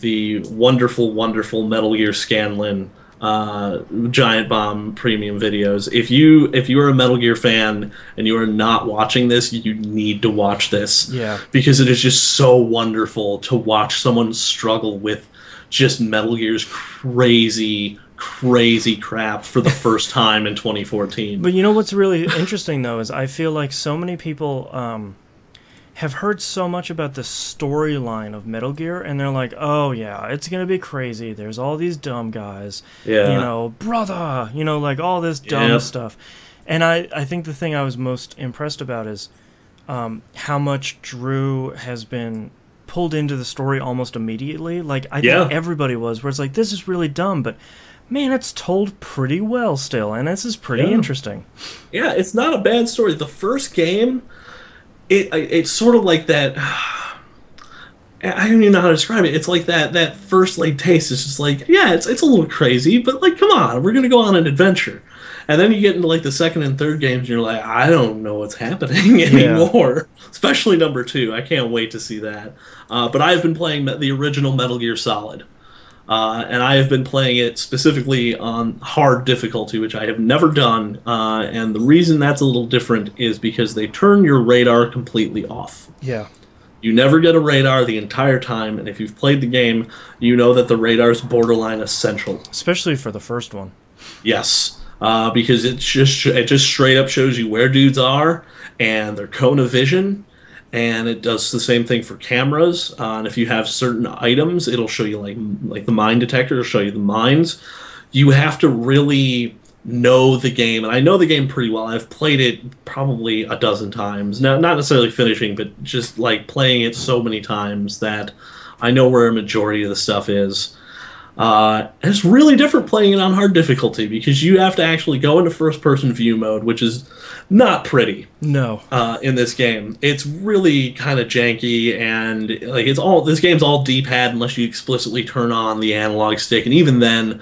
the wonderful, wonderful Metal Gear Scanlan Giant Bomb premium videos. If you are a Metal Gear fan and you are not watching this, you need to watch this. Yeah. Because it is just so wonderful to watch someone struggle with just Metal Gear's crazy crap for the first time in 2014. But you know what's really interesting, though, is I feel like so many people have heard so much about the storyline of Metal Gear, and they're like, oh, yeah, it's going to be crazy. There's all these dumb guys. Yeah. You know, brother, you know, like all this dumb stuff. And I think the thing I was most impressed about is how much Drew has been pulled into the story almost immediately. Like, I think everybody was, where it's like, this is really dumb, but man, it's told pretty well still, and this is pretty interesting. Yeah, it's not a bad story. The first game, it's sort of like that. I don't even know how to describe it. It's like that first like taste is just like, yeah, it's a little crazy, but like, come on, we're gonna go on an adventure. And then you get into like the second and third games, and you're like, I don't know what's happening anymore. Especially number 2. I can't wait to see that. But I've been playing the original Metal Gear Solid. And I have been playing it specifically on hard difficulty, which I have never done. And the reason that's a little different is because they turn your radar completely off. Yeah. You never get a radar the entire time, and if you've played the game, you know that the radar is borderline essential. Especially for the first one. Yes. Because it just straight up shows you where dudes are and their cone of vision, and it does the same thing for cameras. And if you have certain items, it'll show you like the mine detector. It'll show you the mines. You have to really know the game, and I know the game pretty well. I've played it probably a dozen times. Now, not necessarily finishing, but just like playing it so many times that I know where a majority of the stuff is. It's really different playing it on hard difficulty because you have to actually go into first-person view mode, which is not pretty. No. In this game, it's really kind of janky, and like this game's all D-pad unless you explicitly turn on the analog stick, and even then,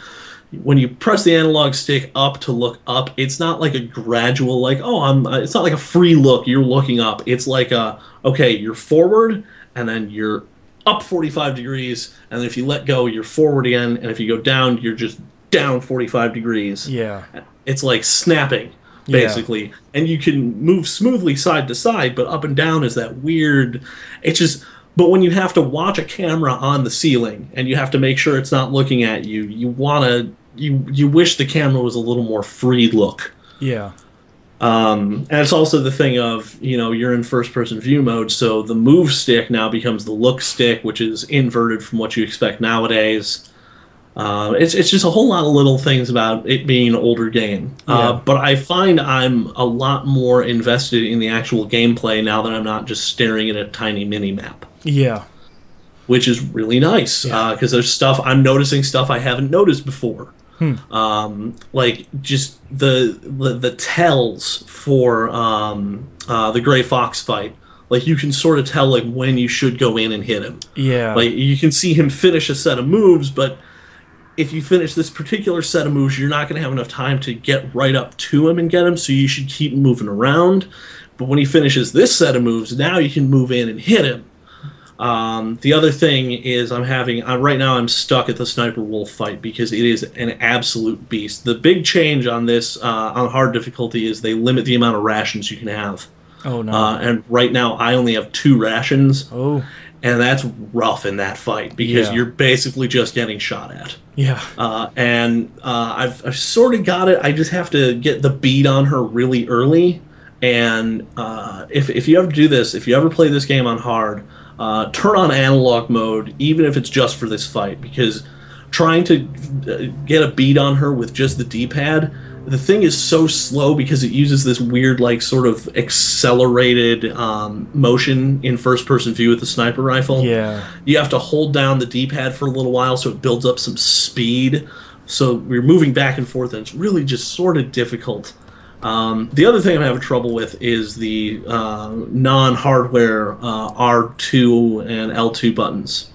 when you press the analog stick up to look up, it's not like a gradual like it's not like a free look. You're looking up. It's like okay, you're forward, and then you're up 45 degrees, and then if you let go, you're forward again, and if you go down, you're just down 45 degrees. Yeah. It's like snapping, basically. And you can move smoothly side to side, but up and down is that weird... But when you have to watch a camera on the ceiling, and you have to make sure it's not looking at you, you want to you wish the camera was a little more free look. Yeah. And it's also the thing of, you're in first person view mode, so the move stick now becomes the look stick, which is inverted from what you expect nowadays. It's just a whole lot of little things about it being an older game. Yeah. But I find I'm a lot more invested in the actual gameplay now that I'm not just staring at a tiny mini map. Yeah. Which is really nice, because there's stuff I'm noticing stuff I haven't noticed before. Like just the tells for the Gray Fox fight. Like you can sort of tell like when you should go in and hit him. Yeah. Like you can see him finish a set of moves, but if you finish this particular set of moves, you're not going to have enough time to get right up to him and get him, so you should keep moving around. But when he finishes this set of moves, now you can move in and hit him. The other thing is right now I'm stuck at the Sniper Wolf fight because it is an absolute beast. The big change on this, on hard difficulty, is they limit the amount of rations you can have. Oh, no. And right now I only have 2 rations. Oh. And that's rough in that fight because you're basically just getting shot at. Yeah. I've sort of got it. I just have to get the beat on her really early. And if you ever do this, if you ever play this game on hard, turn on analog mode, even if it's just for this fight, because trying to get a beat on her with just the D-pad, the thing is so slow because it uses this weird, like, sort of accelerated motion in first-person view with the sniper rifle. Yeah. You have to hold down the D-pad for a little while so it builds up some speed. So we're moving back and forth, and it's really just sort of difficult. The other thing I'm having trouble with is the non-hardware R2 and L2 buttons.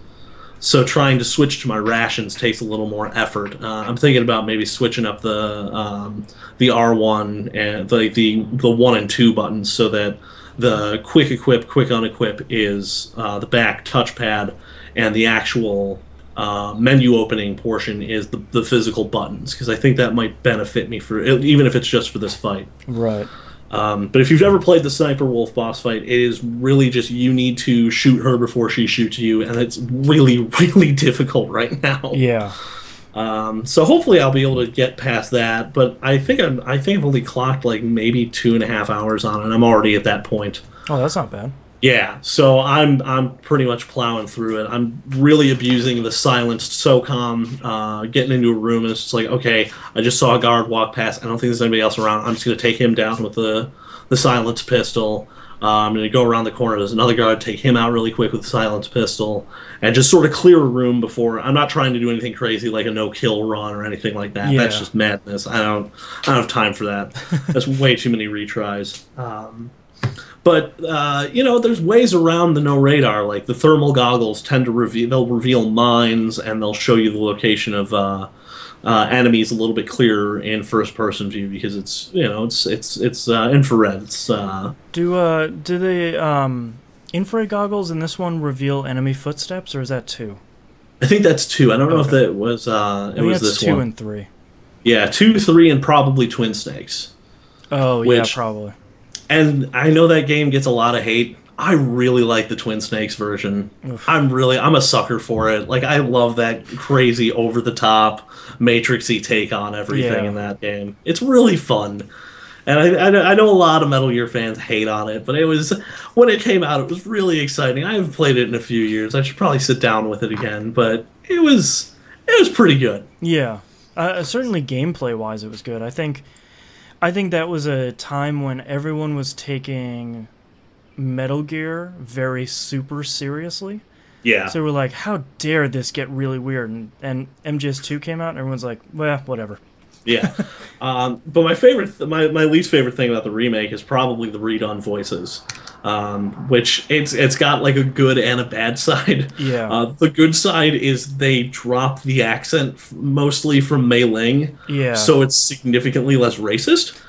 So trying to switch to my rations takes a little more effort. I'm thinking about maybe switching up the R1 and the 1 and 2 buttons so that the quick equip, quick unequip is the back touchpad, and the actual menu opening portion is the physical buttons, because I think that might benefit me for even if it's just for this fight. Right. But if you've ever played the Sniper Wolf boss fight, it is really just you need to shoot her before she shoots you, and it's really, really difficult right now. Yeah. So hopefully I'll be able to get past that, but I think I've only clocked like maybe 2.5 hours on it. I'm already at that point. Oh, that's not bad. Yeah, so I'm pretty much plowing through it. I'm really abusing the silenced SOCOM, getting into a room and it's just like, okay, I just saw a guard walk past. I don't think there's anybody else around. I'm just going to take him down with the silenced pistol. I'm going to go around the corner. There's another guard, take him out really quick with the silenced pistol, and just sort of clear a room before. I'm not trying to do anything crazy like a no-kill run or anything like that. Yeah. That's just madness. I don't have time for that. That's way too many retries. But there's ways around the no radar. Like the thermal goggles tend to reveal mines, and they'll show you the location of enemies a little bit clearer in first person view because it's infrared. Do the infrared goggles in this one reveal enemy footsteps, or is that 2? I think that's 2. I don't know if that was it was this 2 one. and 3. Yeah, 2, 3, and probably Twin Snakes. Oh, yeah, probably. And I know that game gets a lot of hate. I really like the Twin Snakes version. Oof. I'm a sucker for it. Like, I love that crazy, over-the-top, Matrix-y take on everything in that game. It's really fun. And I know a lot of Metal Gear fans hate on it, but when it came out, it was really exciting. I haven't played it in a few years. I should probably sit down with it again, but it was pretty good. Yeah. Certainly gameplay-wise, it was good. I think that was a time when everyone was taking Metal Gear very super seriously. Yeah. So we're like, how dare this get really weird? And MGS2 came out, and everyone's like, well, whatever. Yeah. But my least favorite thing about the remake is probably the redone voices, which it's got like a good and a bad side. Yeah. The good side is they drop the accent mostly from Mei Ling. Yeah. So it's significantly less racist.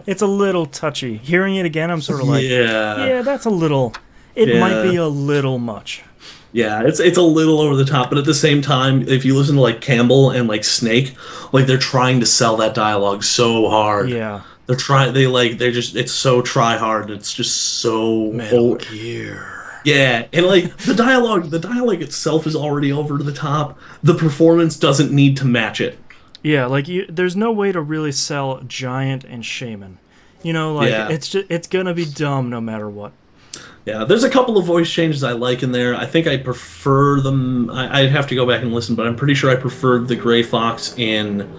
It's a little touchy. Hearing it again, I'm sort of like, yeah, that's a little. It might be a little much. Yeah, it's a little over the top, but at the same time, if you listen to like Campbell and like Snake, like they're trying to sell that dialogue so hard. Yeah. It's so try hard. It's just so Metal Gear. Yeah, and like the dialogue itself is already over the top. The performance doesn't need to match it. Yeah, like there's no way to really sell Giant and Shaman. Yeah. It's gonna be dumb no matter what. Yeah, there's a couple of voice changes I like in there. I think I prefer them. I'd have to go back and listen, but I'm pretty sure I preferred the Gray Fox in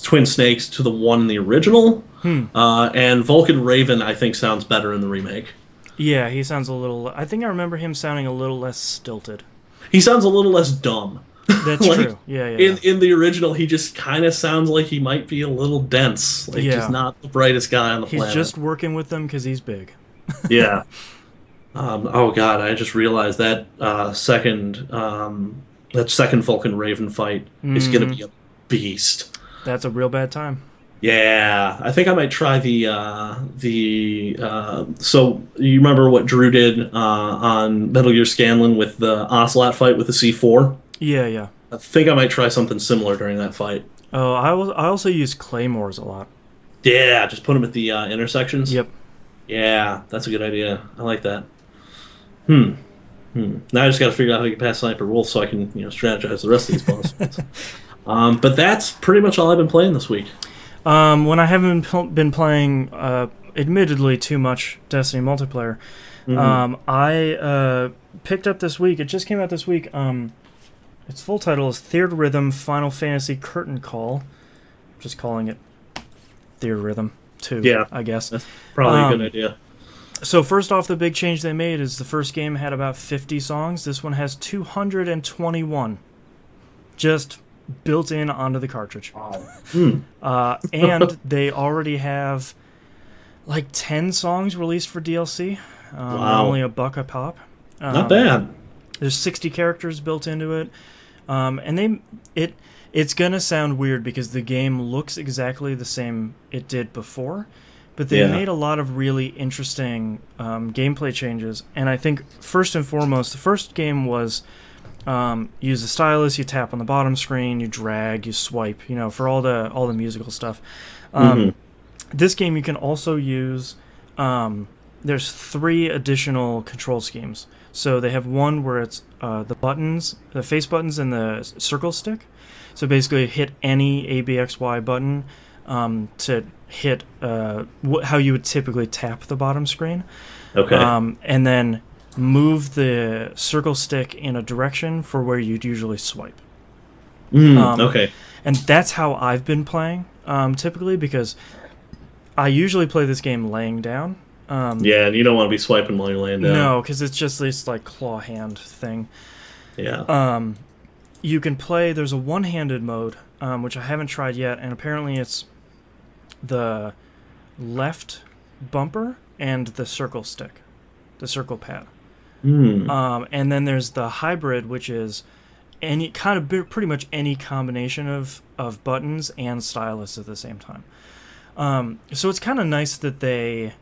Twin Snakes to the one in the original. And Vulcan Raven, I think, sounds better in the remake. Yeah, he sounds a little. I think I remember him sounding a little less stilted. He sounds a little less dumb. That's like, true. Yeah. In the original, he just kind of sounds like he might be a little dense. Like, just not the brightest guy on the planet. He's just working with them because he's big. Yeah. Oh God, I just realized that second Vulcan Raven fight is going to be a beast. That's a real bad time. Yeah, I think I might try so you remember what Drew did on Metal Gear Scanlan with the Ocelot fight with the C4? Yeah. I think I might try something similar during that fight. Oh, I also use claymores a lot. Yeah, just put them at the intersections. Yep. Yeah, that's a good idea. I like that. Now I just got to figure out how to get past Sniper Wolf so I can strategize the rest of these boss fights. But that's pretty much all I've been playing this week. When I haven't been playing, admittedly, too much Destiny multiplayer, I picked up this week. It just came out this week. Its full title is Theatrhythm Final Fantasy Curtain Call. Just calling it Theatrhythm 2, yeah, I guess. That's probably a good idea. So first off, the big change they made is the first game had about 50 songs. This one has 221. Just built in onto the cartridge. And they already have like 10 songs released for DLC. Wow. Only $1 a pop. Not bad. There's 60 characters built into it. And it's going to sound weird because the game looks exactly the same it did before. But they made a lot of really interesting gameplay changes. And I think, first and foremost, the first game was use the stylus, you tap on the bottom screen, you drag, you swipe, for all the musical stuff. This game you can also use, there's 3 additional control schemes. So they have one where it's the buttons, the face buttons and the circle stick. So basically hit any ABXY button to hit how you would typically tap the bottom screen. Okay. And then move the circle stick in a direction for where you'd usually swipe. Okay. And that's how I've been playing typically, because I usually play this game laying down. Yeah, and you don't want to be swiping while you're laying down. No, because it's just this like claw hand thing. Yeah. You can play, there's a one-handed mode, which I haven't tried yet, and apparently it's the left bumper and the circle stick, the circle pad. And then there's the hybrid, which is pretty much any combination of buttons and stylus at the same time. So it's kind of nice that they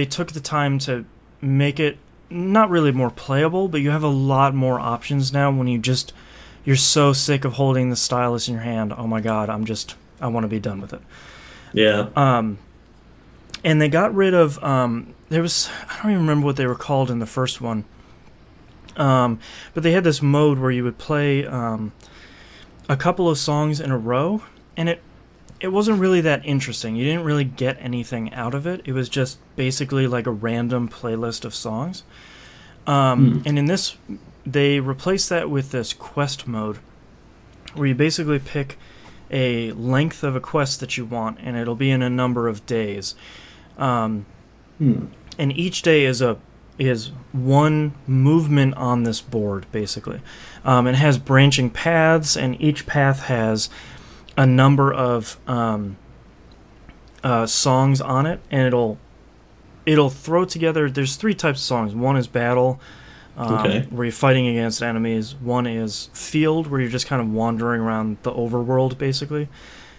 took the time to make it not really more playable, but you have a lot more options now when you're so sick of holding the stylus in your hand. Oh my god, I want to be done with it. Yeah. And they got rid of I don't even remember what they were called in the first one. But they had this mode where you would play a couple of songs in a row, and it wasn't really that interesting. You didn't really get anything out of it. It was just basically like a random playlist of songs. And in this, they replaced that with this quest mode, where you basically pick a length of a quest that you want, and it'll be in a number of days. And each day is one movement on this board, basically. It has branching paths, and each path has a number of songs on it, and it'll throw together. There's 3 types of songs. One is battle, where you're fighting against enemies. One is field, where you're just kind of wandering around the overworld, basically.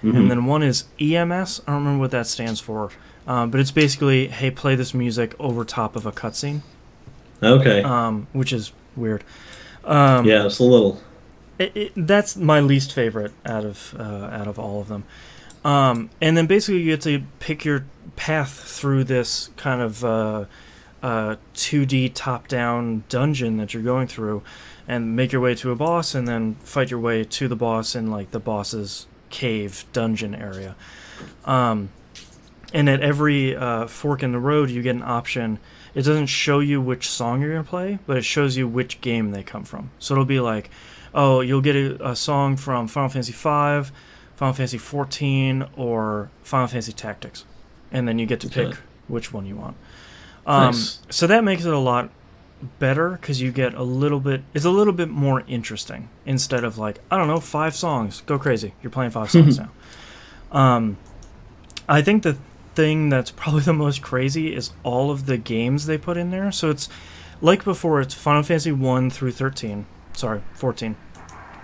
And then one is EMS. I don't remember what that stands for, but it's basically, hey, play this music over top of a cutscene. Okay. Which is weird. Yeah, it's a little. That's my least favorite out of all of them. And then basically you get to pick your path through this kind of 2D top-down dungeon that you're going through, and make your way to a boss, and then fight your way to the boss in like the boss's cave dungeon area. And at every fork in the road, you get an option. It doesn't show you which song you're going to play, but it shows you which game they come from. So it'll be like, oh, you'll get a song from Final Fantasy V, Final Fantasy XIV, or Final Fantasy Tactics. And then you get to pick which one you want. Nice. So that makes it a lot better, because you get it's a little bit more interesting, instead of like, I don't know, 5 songs. Go crazy. You're playing 5 songs now. I think the thing that's probably the most crazy is all of the games they put in there. So it's like before, it's Final Fantasy 1 through 13. Sorry, 14.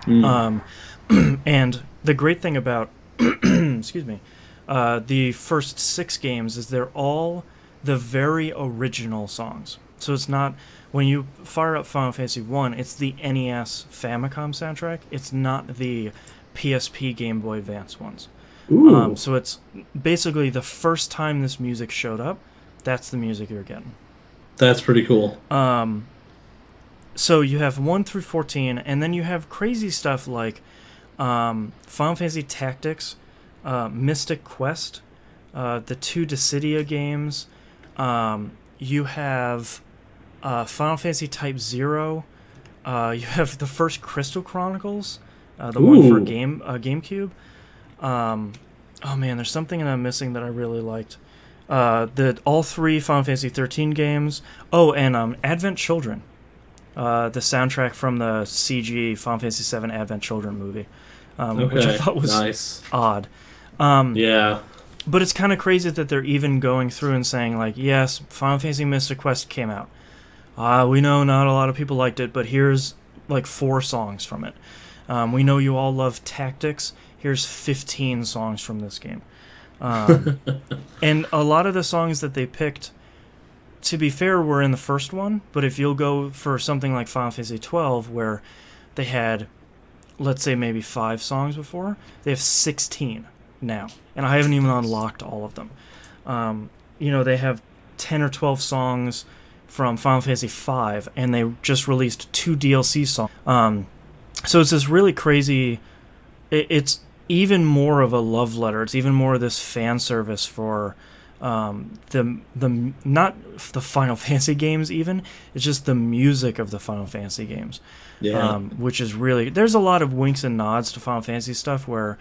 And the great thing about excuse me, the first 6 games is they're all the very original songs. So it's not, when you fire up Final Fantasy 1, it's the NES Famicom soundtrack. It's not the PSP Game Boy Advance ones. So it's basically the first time this music showed up, that's the music you're getting. That's pretty cool. So you have 1 through 14, and then you have crazy stuff like Final Fantasy Tactics, Mystic Quest, the 2 Dissidia games. You have Final Fantasy Type 0. You have the first Crystal Chronicles, the one for GameCube. Oh man, there's something that I'm missing that I really liked. All 3 Final Fantasy 13 games. Oh, and Advent Children. The soundtrack from the CG Final Fantasy 7 Advent Children movie, which I thought was odd. Yeah. But it's kind of crazy that they're even going through and saying, like, yes, Final Fantasy Mystic Quest came out. We know not a lot of people liked it, but here's like 4 songs from it. We know you all love Tactics. Here's 15 songs from this game. And a lot of the songs that they picked, to be fair, were in the first one. But if you'll go for something like Final Fantasy 12, where they had, let's say, maybe 5 songs before, they have 16 now. And I haven't even unlocked all of them. They have 10 or 12 songs from Final Fantasy V, and they just released 2 DLC songs. So it's this really crazy... It's even more of a love letter. It's even more of this fan service for the not the Final Fantasy games even. It's just the music of the Final Fantasy games. Yeah. Which is really... There's a lot of winks and nods to Final Fantasy stuff where,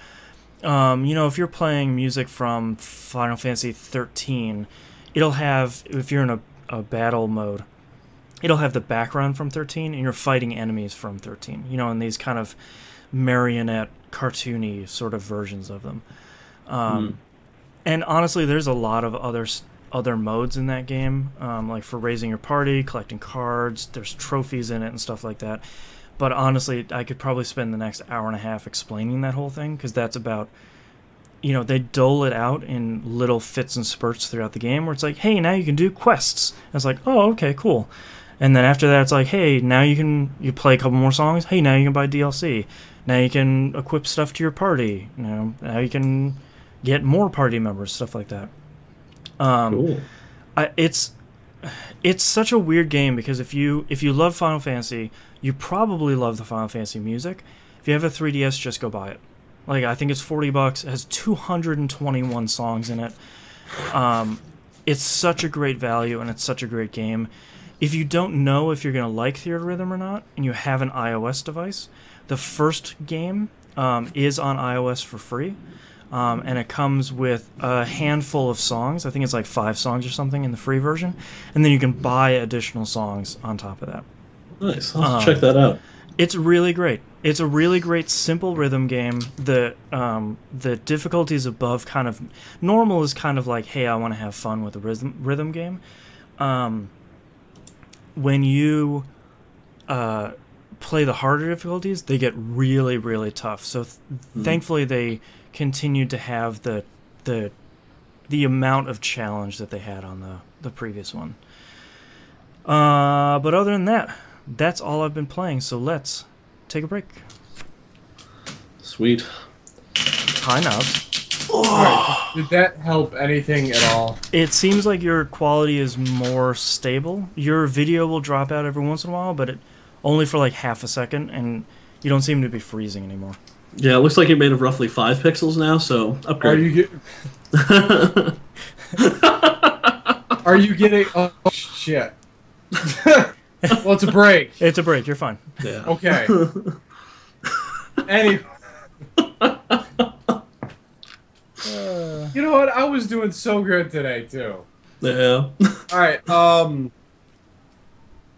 if you're playing music from Final Fantasy 13, it'll have, if you're in a battle mode, it'll have the background from 13, and you're fighting enemies from 13. In these kind of marionette, cartoony sort of versions of them. And honestly, there's a lot of other modes in that game, like for raising your party, collecting cards. There's trophies in it and stuff like that. But honestly, I could probably spend the next hour and a half explaining that whole thing, because that's about, they dole it out in little fits and spurts throughout the game, where it's like, hey, now you can do quests. And it's like, oh, okay, cool. And then after that, it's like, hey, now you play a couple more songs. Hey, now you can buy DLC. Now you can equip stuff to your party. Now you can get more party members, stuff like that. Cool. It's such a weird game, because if you love Final Fantasy, you probably love the Final Fantasy music. If you have a 3DS, just go buy it. Like, I think it's $40. It has 221 songs in it. It's such a great value, and it's such a great game. If you don't know if you're going to like Theatrhythm or not, and you have an iOS device, the first game is on iOS for free. And it comes with a handful of songs. I think it's like 5 songs or something in the free version. And then you can buy additional songs on top of that. Nice. I'll have to check that out. It's really great. It's a really great, simple rhythm game. The difficulty is above kind of... Normal is kind of like, hey, I want to have fun with a rhythm game. When you play the harder difficulties, they get really, really tough. So thankfully they continued to have the amount of challenge that they had on the previous one. But other than that, that's all I've been playing, so let's take a break. Sweet. Hi, Knobs. Right. Did that help anything at all? It seems like your quality is more stable. Your video will drop out every once in a while, but only for like half a second, and you don't seem to be freezing anymore. Yeah, it looks like you're made of roughly 5 pixels now, so Are upgrade. you get? Are you getting? Oh shit! Well, it's a break. It's a break. You're fine. Yeah. Okay. Anyway, you know what? I was doing so good today too. Yeah. All right.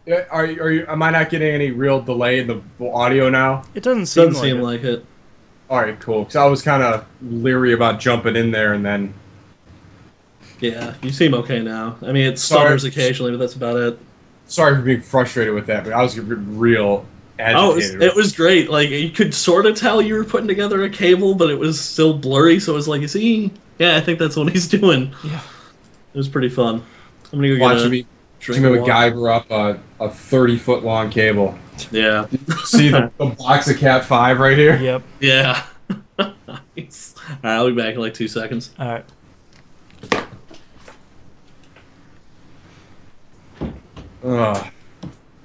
Yeah, are you? Am I not getting any real delay in the audio now? It doesn't seem Doesn't seem like it. like it. All right, cool. Because I was kind of leery about jumping in there and then. Yeah, you seem okay now. I mean, it Sorry. stutters occasionally, but that's about it. Sorry for being frustrated with that, but I was real Oh, agitated. it was great. Like, you could sort of tell you were putting together a cable, but it was still blurry, so it was like, you see? Yeah, I think that's what he's doing. Yeah. It was pretty fun. I'm gonna go get Watching a me drink of water. MacGyver up a 30-foot long cable. Yeah. See the box of Cat 5 right here? Yep. Yeah. Nice. Alright, I'll be back in like 2 seconds. All right.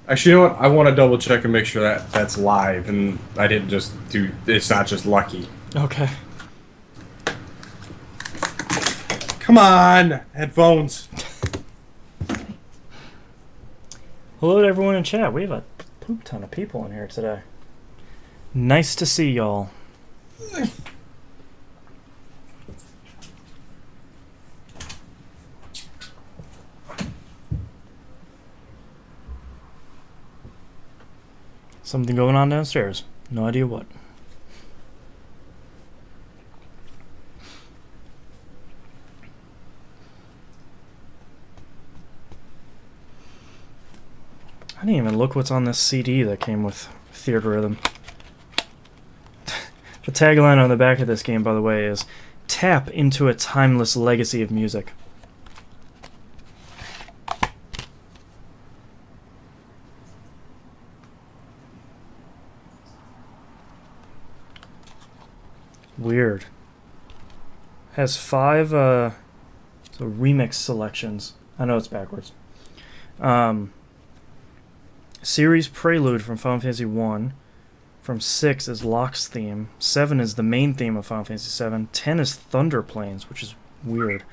Actually, you know what? I want to double check and make sure that that's live, and I didn't just do. It's not just lucky. Okay. Come on, headphones. Hello to everyone in chat. We have a poop ton of people in here today. Nice to see y'all. Something going on downstairs. No idea what. I didn't even look what's on this CD that came with Theater Rhythm. The tagline on the back of this game, by the way, is "Tap into a timeless legacy of music." Weird. Has 5 so remix selections. I know it's backwards. Series Prelude from Final Fantasy 1. From 6 is Locke's theme. 7 is the main theme of Final Fantasy 7. 10 is Thunder Plains, which is weird.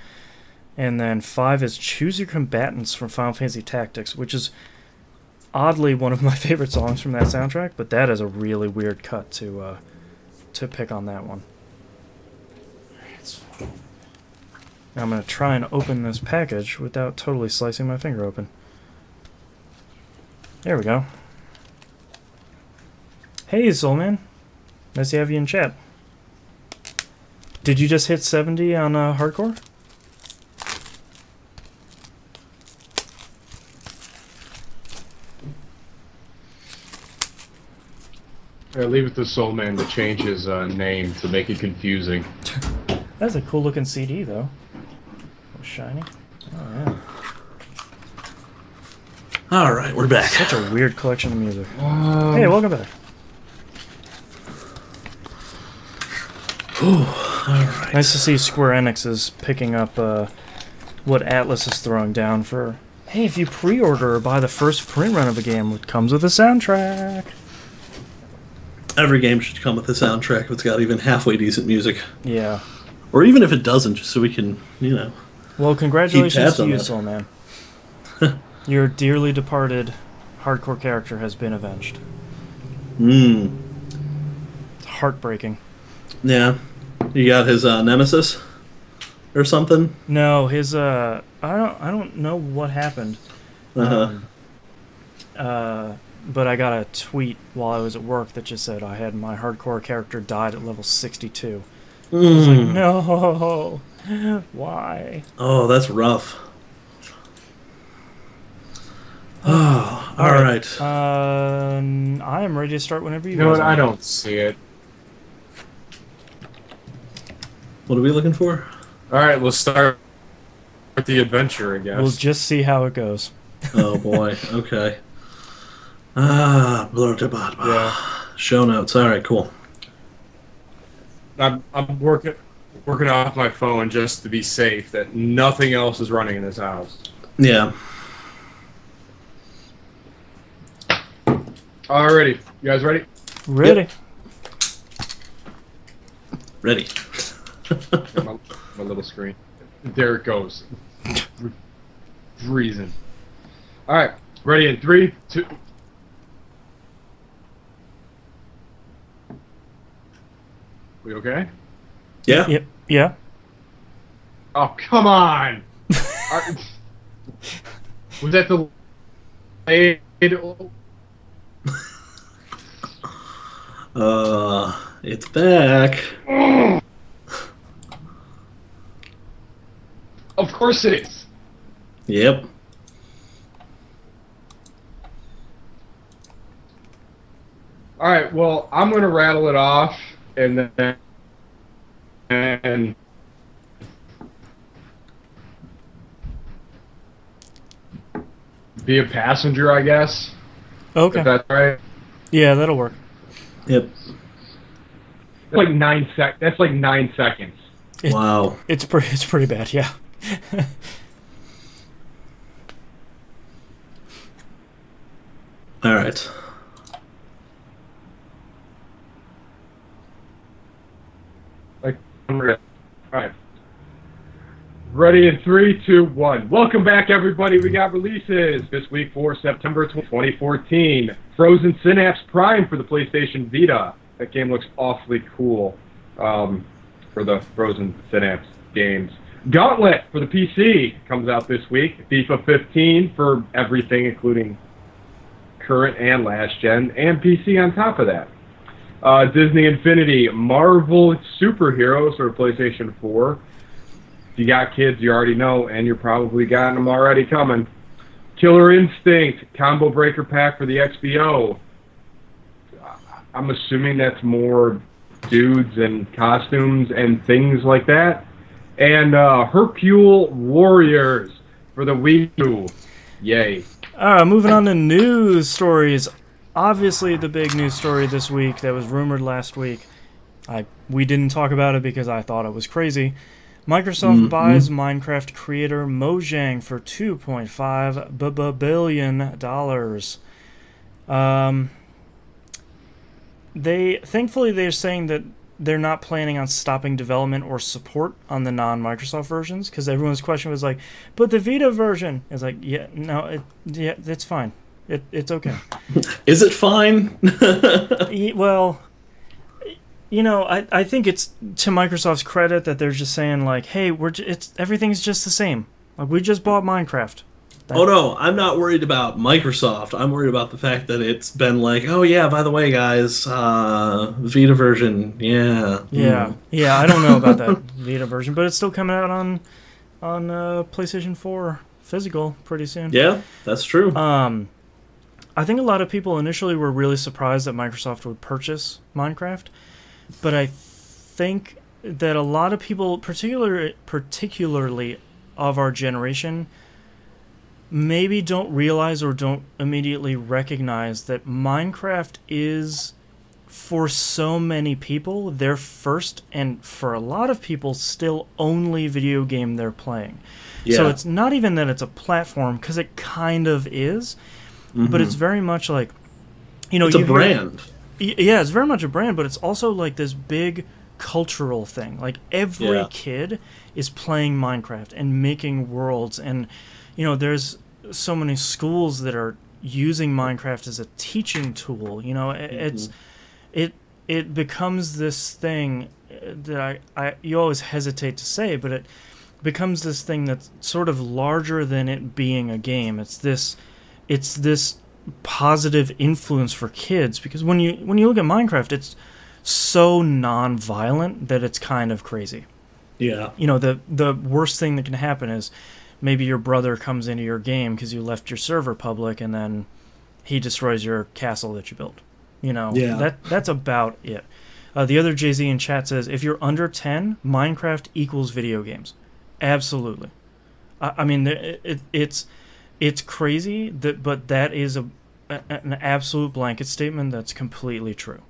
And then 5 is Choose Your Combatants from Final Fantasy Tactics, which is oddly one of my favorite songs from that soundtrack, but that is a really weird cut to pick on that one. Now I'm going to try and open this package without totally slicing my finger open. There we go. Hey, Soulman. Nice to have you in chat. Did you just hit 70 on hardcore? Leave it to Soul Man to change his name to make it confusing. That's a cool looking CD, though. Shiny. Oh, yeah. Alright, we're back. Such a weird collection of music. Hey, welcome back. Alright. Nice to see Square Enix is picking up what Atlas is throwing down for, hey, if you pre-order or buy the first print run of a game, it comes with a soundtrack. Every game should come with a soundtrack if it's got even halfway decent music. Yeah. Or even if it doesn't, just so we can, you know. Well, congratulations tabs to on you, that. Soul Man. Your dearly departed hardcore character has been avenged. Mmm. It's heartbreaking. Yeah. You got his nemesis? Or something? No, his I don't know what happened. Uh-huh. But I got a tweet while I was at work that just said I had my hardcore character died at level 62. I was like, no, why? Oh, that's rough. Oh, all right. I am ready to start whenever you You know guys what? are. I don't see it. What are we looking for? Alright, we'll start with the adventure, I guess. We'll just see how it goes. Oh boy. Okay. Blah, blah, blah, blah. Yeah. Show notes. All right, cool. I'm working off my phone just to be safe that nothing else is running in this house. Yeah. Alrighty, you guys ready? Ready? Ready. My little screen. There it goes. Freezing. All right, ready in 3, 2. We okay? Yeah. Yep. Yeah. Oh, come on! Was that the It's back. Of course it is. Yep. All right, well, I'm going to rattle it off and be a passenger, I guess. Okay. If that's right. Yeah, that'll work. Yep. That's like 9 That's like 9 seconds. Wow. It's pretty bad. Yeah. All right. All right. Ready in 3, 2, 1. Welcome back, everybody. We got releases this week for September 2014. Frozen Synapse Prime for the PlayStation Vita. That game looks awfully cool for the Frozen Synapse games. Gauntlet for the PC comes out this week. FIFA 15 for everything, including current and last gen, and PC on top of that. Disney Infinity, Marvel Superheroes for PlayStation 4. If you got kids, you already know, and you're probably gotten them already coming. Killer Instinct, Combo Breaker Pack for the XBO. I'm assuming that's more dudes and costumes and things like that. And Hercule Warriors for the Wii U. Yay. Moving on to news stories. Obviously, the big news story this week that was rumored last week. We didn't talk about it because I thought it was crazy. Microsoft buys Minecraft creator Mojang for $2.5 billion. Thankfully they're saying that they're not planning on stopping development or support on the non-Microsoft versions, because everyone's question was like, but the Vita version is like, yeah, no, it's fine. It's okay. Is it fine? Well, you know, I think it's to Microsoft's credit that they're just saying like, hey, everything's just the same. Like, we just bought Minecraft. Oh no, I'm not worried about Microsoft. I'm worried about the fact that it's been like, oh yeah, by the way, guys, Vita version, yeah. Yeah, yeah. I don't know about that Vita version, but it's still coming out on PlayStation 4 physical pretty soon. Yeah, that's true. I think a lot of people initially were really surprised that Microsoft would purchase Minecraft, but I think that a lot of people, particularly of our generation, maybe don't realize or don't immediately recognize that Minecraft is, for so many people, their first, and for a lot of people, still only video game they're playing. Yeah. So it's not even that it's a platform, because it kind of is, but it's very much like, you know, it's a brand. Yeah, it's very much a brand, but it's also like this big cultural thing. Like, every kid is playing Minecraft and making worlds, and you know, there's so many schools that are using Minecraft as a teaching tool. You know, it becomes this thing that you always hesitate to say, but it becomes this thing that's sort of larger than it being a game. It's this positive influence for kids, because when you look at Minecraft, it's so non-violent that it's kind of crazy. Yeah. You know, the worst thing that can happen is maybe your brother comes into your game because you left your server public, and then he destroys your castle that you built. You know, that's about it. The other Jay-Z in chat says, if you're under 10, Minecraft equals video games. Absolutely. I mean, it's crazy, but that is an absolute blanket statement that's completely true.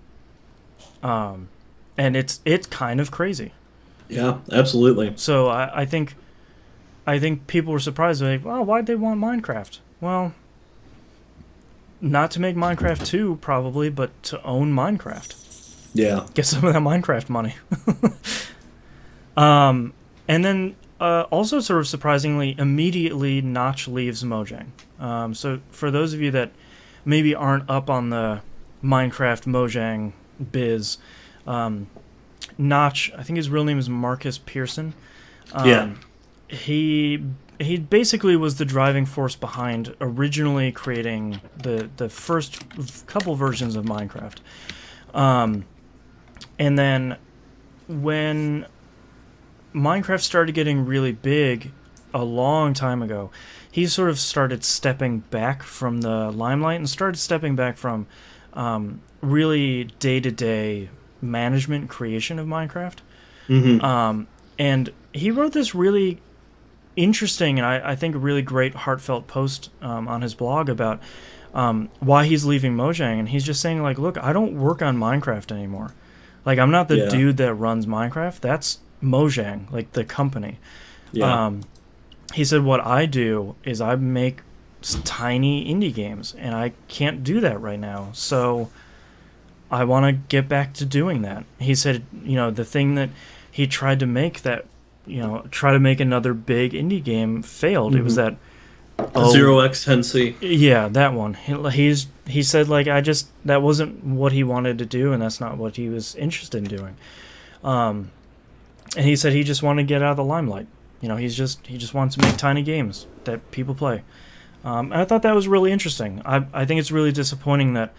And it's kind of crazy. Yeah, absolutely. So I think people were surprised. Like, well, why'd they want Minecraft? Well, not to make Minecraft 2, probably, but to own Minecraft. Yeah. Get some of that Minecraft money. And then also sort of surprisingly, immediately Notch leaves Mojang. So for those of you that maybe aren't up on the Minecraft Mojang biz, Notch, I think his real name is Marcus Pearson. Yeah. He basically was the driving force behind originally creating the first couple versions of Minecraft. And then when Minecraft started getting really big a long time ago, he sort of started stepping back from the limelight and started stepping back from really day-to-day management creation of Minecraft. Mm-hmm. And he wrote this really interesting and I think a really great heartfelt post on his blog about why he's leaving Mojang. And he's just saying, like, look, I don't work on Minecraft anymore. Like, I'm not the dude that runs Minecraft. That's Mojang, like the company. Yeah. He said, what I do is I make tiny indie games, and I can't do that right now. So I want to get back to doing that. He said, the thing that he tried to make that, try to make another big indie game failed. Mm-hmm. It was that 0x10C. Yeah, that one. He said, like, that wasn't what he wanted to do, and that's not what he was interested in doing. And he said he just wanted to get out of the limelight. He just wants to make tiny games that people play. And I thought that was really interesting. I think it's really disappointing that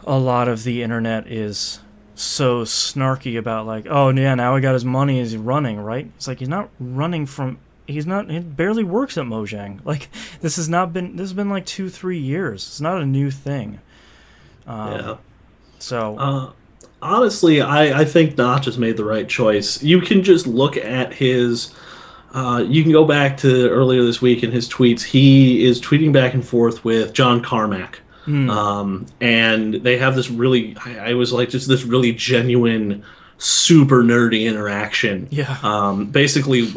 a lot of the internet is so snarky about, like, oh yeah, now he got his money, is he running, right? It's like, he's not running from, he barely works at Mojang. Like, this has been like 2-3 years. It's not a new thing. Yeah. So honestly, I think Notch has made the right choice. You can just look at his you can go back to earlier this week in his tweets. He is tweeting back and forth with John Carmack. And they have this really, I was like, just this really genuine, super nerdy interaction. Yeah. Basically,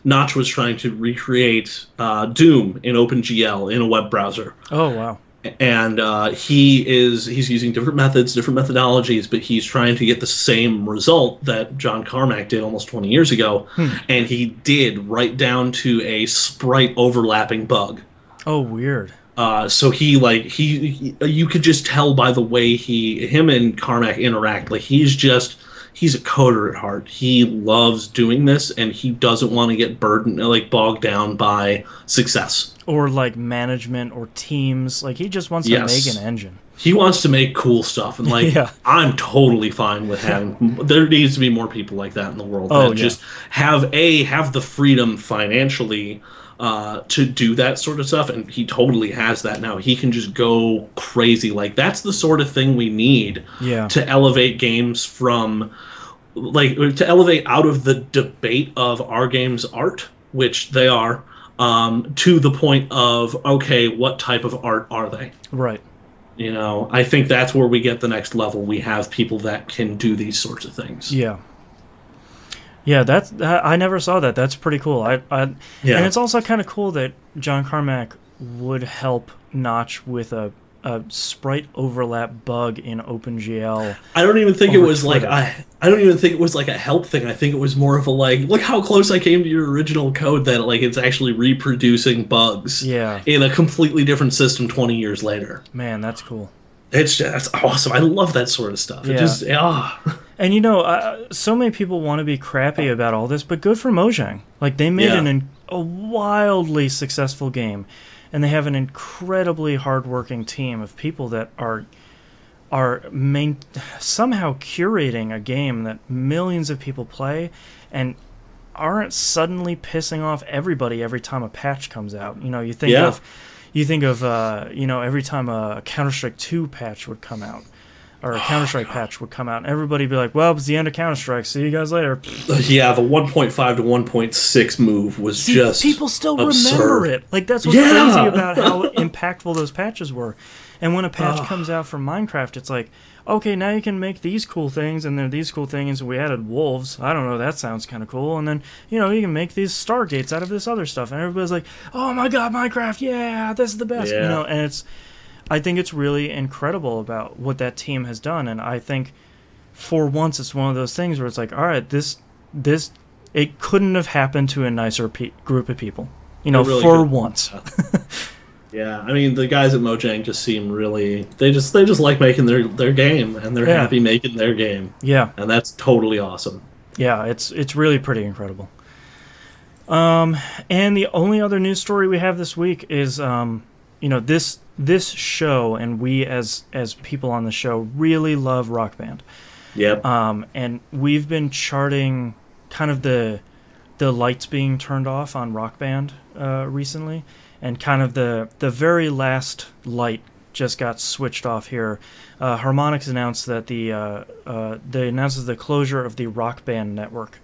Notch was trying to recreate Doom in OpenGL in a web browser. Oh, wow. And he's using different methods, different methodologies, but he's trying to get the same result that John Carmack did almost 20 years ago. And he did, right down to a sprite overlapping bug. Oh, weird. So you could just tell by the way him and Carmack interact. Like, he's a coder at heart. He loves doing this, and he doesn't want to get bogged down by success. Or, like, management or teams. Like, he just wants to make an engine. He wants to make cool stuff, and, like, I'm totally fine with having... There needs to be more people like that in the world. Just have the freedom financially to do that sort of stuff, and he totally has that now. He can just go crazy. Like, that's the sort of thing we need to elevate games from... Like, to elevate out of the debate of our games art, which they are... to the point of, okay, what type of art are they? Right. I think that's where we get the next level. We have people that can do these sorts of things. Yeah. Yeah, I never saw that. That's pretty cool. And it's also kind of cool that John Carmack would help Notch with a sprite overlap bug in OpenGL. I don't even think it was Twitter. I don't even think it was like a help thing. I think it was more of a, like, look how close I came to your original code, that, like, it's actually reproducing bugs in a completely different system 20 years later. Man, that's cool. That's awesome. I love that sort of stuff. It just And so many people want to be crappy about all this, but good for Mojang. Like, they made a wildly successful game. And they have an incredibly hardworking team of people that are somehow curating a game that millions of people play, and aren't suddenly pissing off everybody every time a patch comes out. You think of every time a Counter-Strike 2 patch would come out, or a Counter-Strike patch would come out, and everybody would be like, well, it's the end of Counter-Strike, see you guys later. Yeah, the 1.5 to 1.6 move was just people still absurd. Remember it. Like, that's what's crazy about how impactful those patches were. And when a patch comes out from Minecraft, it's like, okay, now you can make these cool things, and then these cool things, we added wolves. I don't know, that sounds kind of cool. And then, you can make these Stargates out of this other stuff. And everybody's like, oh my god, Minecraft, yeah, this is the best. Yeah. And it's... I think it's really incredible about what that team has done, and I think for once it's one of those things where it's like, all right, this it couldn't have happened to a nicer group of people, really for once. Yeah, I mean, the guys at Mojang just seem really they just like making their game, and they're happy making their game. Yeah, and that's totally awesome. Yeah, it's really pretty incredible. And the only other news story we have this week is this show, and we as people on the show really love Rock Band. Yep. And we've been charting kind of the lights being turned off on Rock Band recently, and kind of the very last light just got switched off here. Harmonix announced that they announced the closure of the Rock Band network.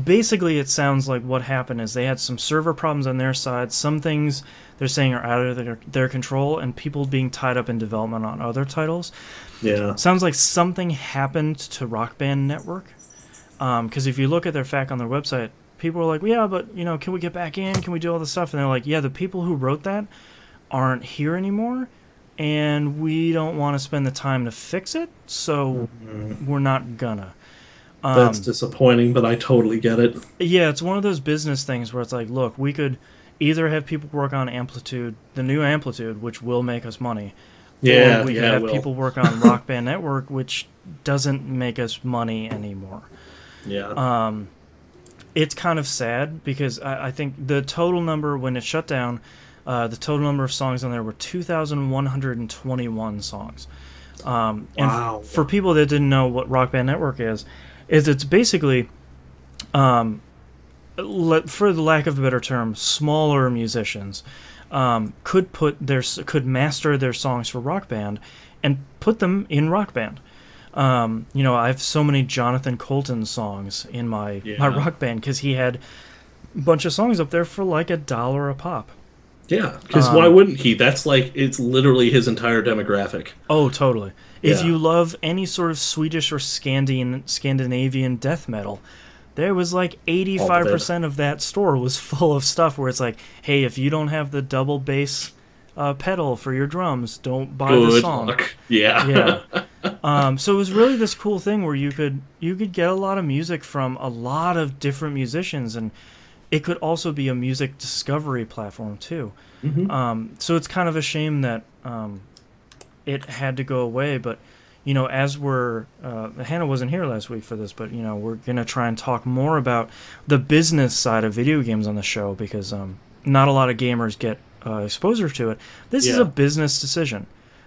Basically, it sounds like what happened is they had some server problems on their side. Some things they're saying are out of their control, and people being tied up in development on other titles. Yeah. Sounds like something happened to Rock Band Network. Because if you look at their FAQ on their website, people are like, well, yeah, but can we get back in? Can we do all this stuff? And they're like, yeah, the people who wrote that aren't here anymore, and we don't want to spend the time to fix it, so we're not gonna. That's disappointing, but I totally get it. Yeah, it's one of those business things where it's like, look, we could either have people work on Amplitude, the new Amplitude, which will make us money, or we could have people work on Rock Band Network, which doesn't make us money anymore. Yeah. It's kind of sad because I think the total number when it shut down, the total number of songs on there were 2,121 songs. Wow. And for people that didn't know what Rock Band Network is it's basically, for the lack of a better term, smaller musicians could master their songs for Rock Band and put them in Rock Band. I have so many Jonathan Colton songs in my Rock Band because he had a bunch of songs up there for like $1 a pop. Yeah, because why wouldn't he? That's it's literally his entire demographic. Oh, totally. If you love any sort of Swedish or Scandinavian death metal, there was like 85% of that store was full of stuff where it's like, hey, if you don't have the double bass pedal for your drums, don't buy the song. Luck. Yeah. So it was really this cool thing where you could get a lot of music from a lot of different musicians, and it could also be a music discovery platform too. So it's kind of a shame that it had to go away. But as we're Hannah wasn't here last week for this, but we're gonna try and talk more about the business side of video games on the show because not a lot of gamers get exposure to it. This is a business decision.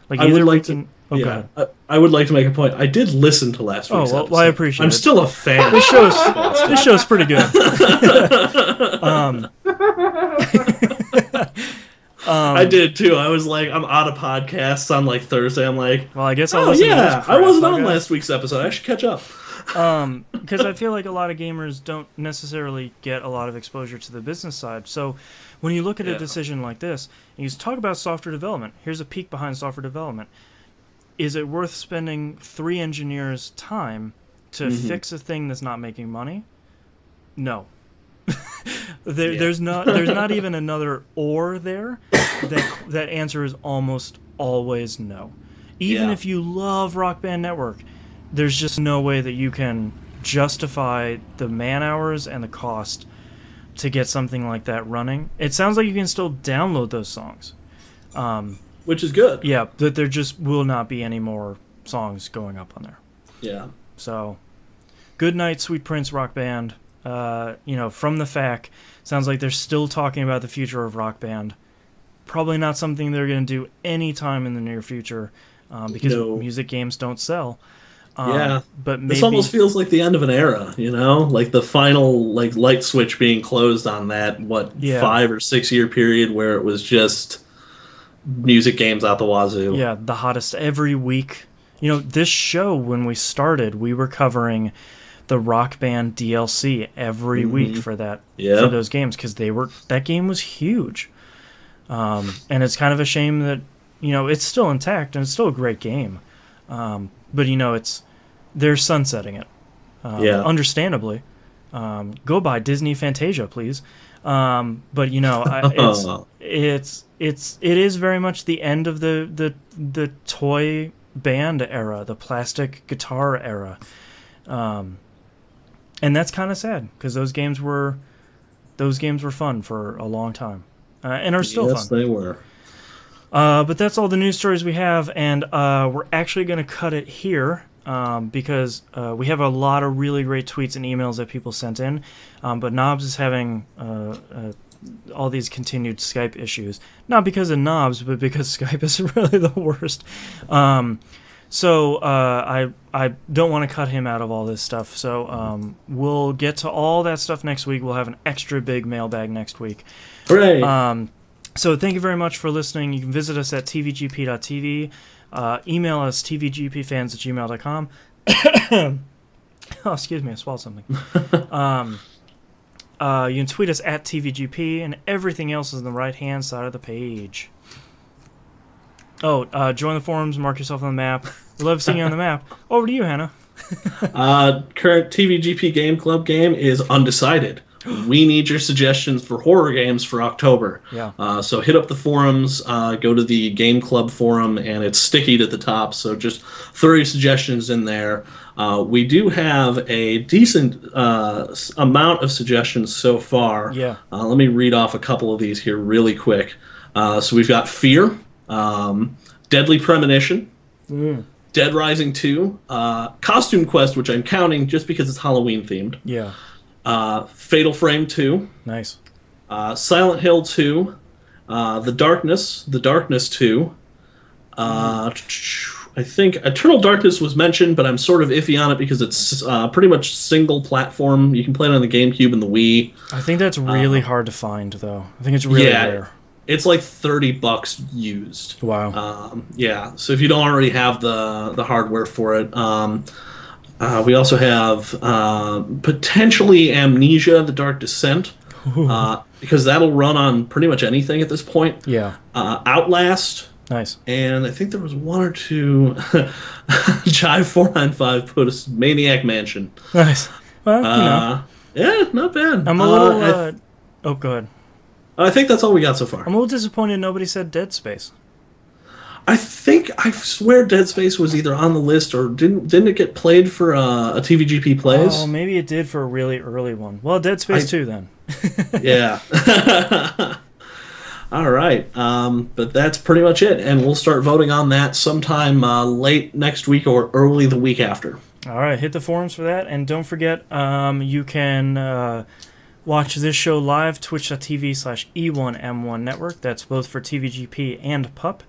Like either we can. Oh, God. I would like to make a point. I did listen to last week's episode. Well, I appreciate it. I'm still a fan. This show's pretty good. I did too. I was like, I'm out of podcasts on like Thursday. I'm like, well, I guess I'll listen to this crap, I wasn't on last week's episode. I should catch up. Because I feel like a lot of gamers don't necessarily get a lot of exposure to the business side. So when you look at a decision like this, and you talk about software development, here's a peek behind software development. Is it worth spending 3 engineers' time to fix a thing that's not making money? No. There's not even another or there. That answer is almost always no. Even if you love Rock Band Network, there's just no way that you can justify the man hours and the cost to get something like that running. It sounds like you can still download those songs. Which is good. Yeah, but there just will not be any more songs going up on there. Yeah. So, good night, Sweet Prince Rock Band. From the FAQ, sounds like they're still talking about the future of Rock Band. Probably not something they're going to do anytime in the near future because music games don't sell. But maybe... This almost feels like the end of an era, like the final light switch being closed on that 5 or 6 year period where it was just music games out the wazoo. Yeah, the hottest every week. This show, when we started, we were covering the Rock Band DLC every week for that for those games because that game was huge. And it's kind of a shame that it's still intact and it's still a great game. But they're sunsetting it. Understandably. Go buy Disney Fantasia, please. But you know, it is very much the end of the toy band era, the plastic guitar era, and that's kind of sad because those games were fun for a long time, and are still fun. Yes, they were. But that's all the news stories we have, and we're actually going to cut it here because we have a lot of really great tweets and emails that people sent in, but Knobs is having all these continued Skype issues. Not because of Knobs, but because Skype is really the worst. So I don't want to cut him out of all this stuff. So we'll get to all that stuff next week. We'll have an extra big mailbag next week. Hooray! So thank you very much for listening. You can visit us at tvgp.tv. Email us tvgpfans@gmail.com. Oh, excuse me, I swallowed something. You can tweet us at tvgp, and everything else is on the right-hand side of the page. Oh, join the forums, mark yourself on the map. We love seeing you on the map. Over to you, Hannah. Current TVGP Game Club game is Undecided. We need your suggestions for horror games for October. Yeah. So hit up the forums, go to the Game Club forum, and it's sticky at the top, so just throw your suggestions in there. We do have a decent amount of suggestions so far. Yeah. Let me read off a couple of these here really quick. So we've got Fear, Deadly Premonition, Dead Rising 2, Costume Quest, which I'm counting just because it's Halloween themed. Yeah. Fatal Frame 2. Nice. Silent Hill 2. The Darkness 2. I think Eternal Darkness was mentioned, but I'm sort of iffy on it because it's pretty much single platform. You can play it on the GameCube and the Wii. I think that's really hard to find, though. I think it's really rare. It's like $30 used. Wow. Yeah, so if you don't already have the hardware for it, we also have potentially Amnesia: The Dark Descent, because that'll run on pretty much anything at this point. Yeah. Outlast. Nice. And I think there was one or two. Jive495 put us Maniac Mansion. Nice. Well, you know. Yeah, not bad. I'm a little. Oh, go ahead. I think that's all we got so far. I'm a little disappointed nobody said Dead Space. I swear Dead Space was either on the list or didn't it get played for a TVGP Plays? Oh, maybe it did for a really early one. Well, Dead Space 2 then. Yeah. All right. But that's pretty much it, and we'll start voting on that sometime late next week or early the week after. All right, hit the forums for that, and don't forget you can watch this show live, twitch.tv/E1M1 Network. That's both for TVGP and PUP.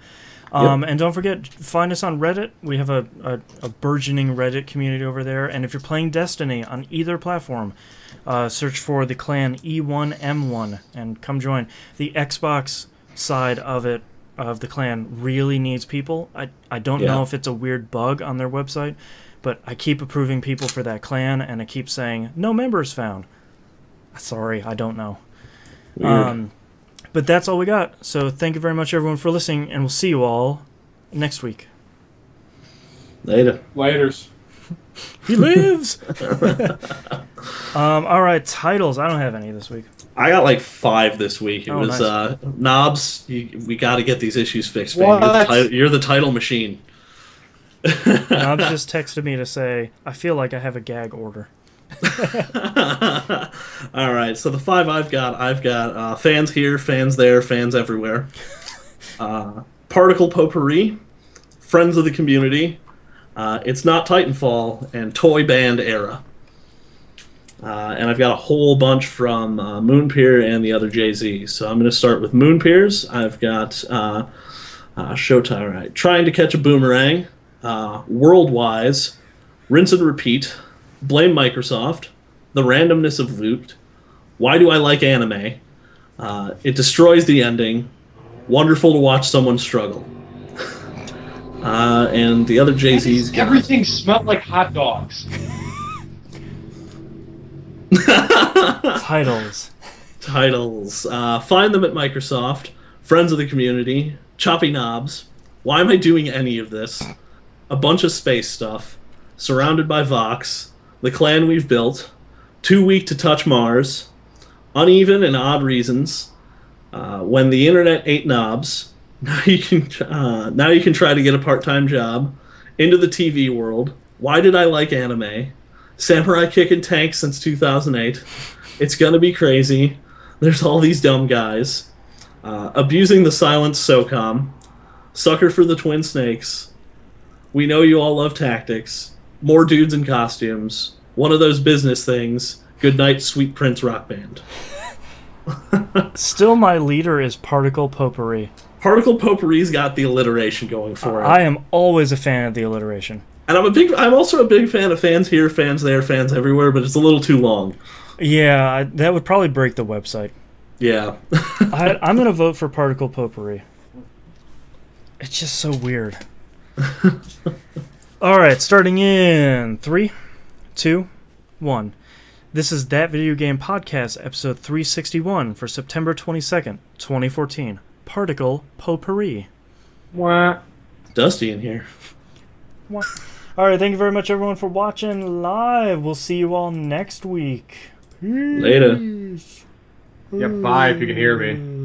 And don't forget, find us on Reddit. We have a burgeoning Reddit community over there. And if you're playing Destiny on either platform, search for the clan E1M1 and come join. The Xbox side of it, of the clan, really needs people. I don't know if it's a weird bug on their website, but I keep approving people for that clan, and I keep saying, no members found. Sorry, I don't know. Weird. But that's all we got. So thank you very much, everyone, for listening, and we'll see you all next week. Laters. He lives! All right, titles. I don't have any this week. I got like 5 this week. It was nice. Knobs, we got to get these issues fixed, man. You're the title machine. Knobs just texted me to say, I feel like I have a gag order. All right, so the 5 I've got fans here, fans there, fans everywhere. Particle Potpourri, Friends of the Community, It's Not Titanfall, and Toy Band Era. And I've got a whole bunch from Moonpier and the other Jay-Z. So I'm going to start with Moonpiers. I've got Showtime, right? Trying to Catch a Boomerang, Worldwise, Rinse and Repeat, Blame Microsoft, The Randomness of Loot, Why Do I Like Anime, It Destroys the Ending, Wonderful to Watch Someone Struggle. And the other Jay-Z's got... Everything smelled like hot dogs. Titles. Find them at Microsoft, Friends of the Community, Choppy Knobs, Why Am I Doing Any of This, A Bunch of Space Stuff, Surrounded by Vox, The Clan We've Built, Too Weak to Touch Mars, Uneven and Odd Reasons, When the Internet Ate Knobs, now you can try to get a part-time job, Into the TV World, Why Did I Like Anime, Samurai Kicking Tanks Since 2008, It's Gonna Be Crazy, There's All These Dumb Guys, Abusing the Silence SOCOM, Sucker for the Twin Snakes, We Know You All Love Tactics, More Dudes in Costumes, One of Those Business Things, Good Night Sweet Prince Rock Band. Still, my leader is Particle Potpourri. Particle Potpourri's got the alliteration going for it. I am always a fan of the alliteration. And I'm also a big fan of fans here, fans there, fans everywhere, but it's a little too long. Yeah, that would probably break the website. Yeah. I'm going to vote for Particle Potpourri. It's just so weird. Alright, starting in 3, 2, 1. This is That Video Game Podcast, episode 361 for September 22nd, 2014. Particle Potpourri. Wah. Dusty in here. Alright, thank you very much, everyone, for watching live. We'll see you all next week. Later. Yeah, bye if you can hear me.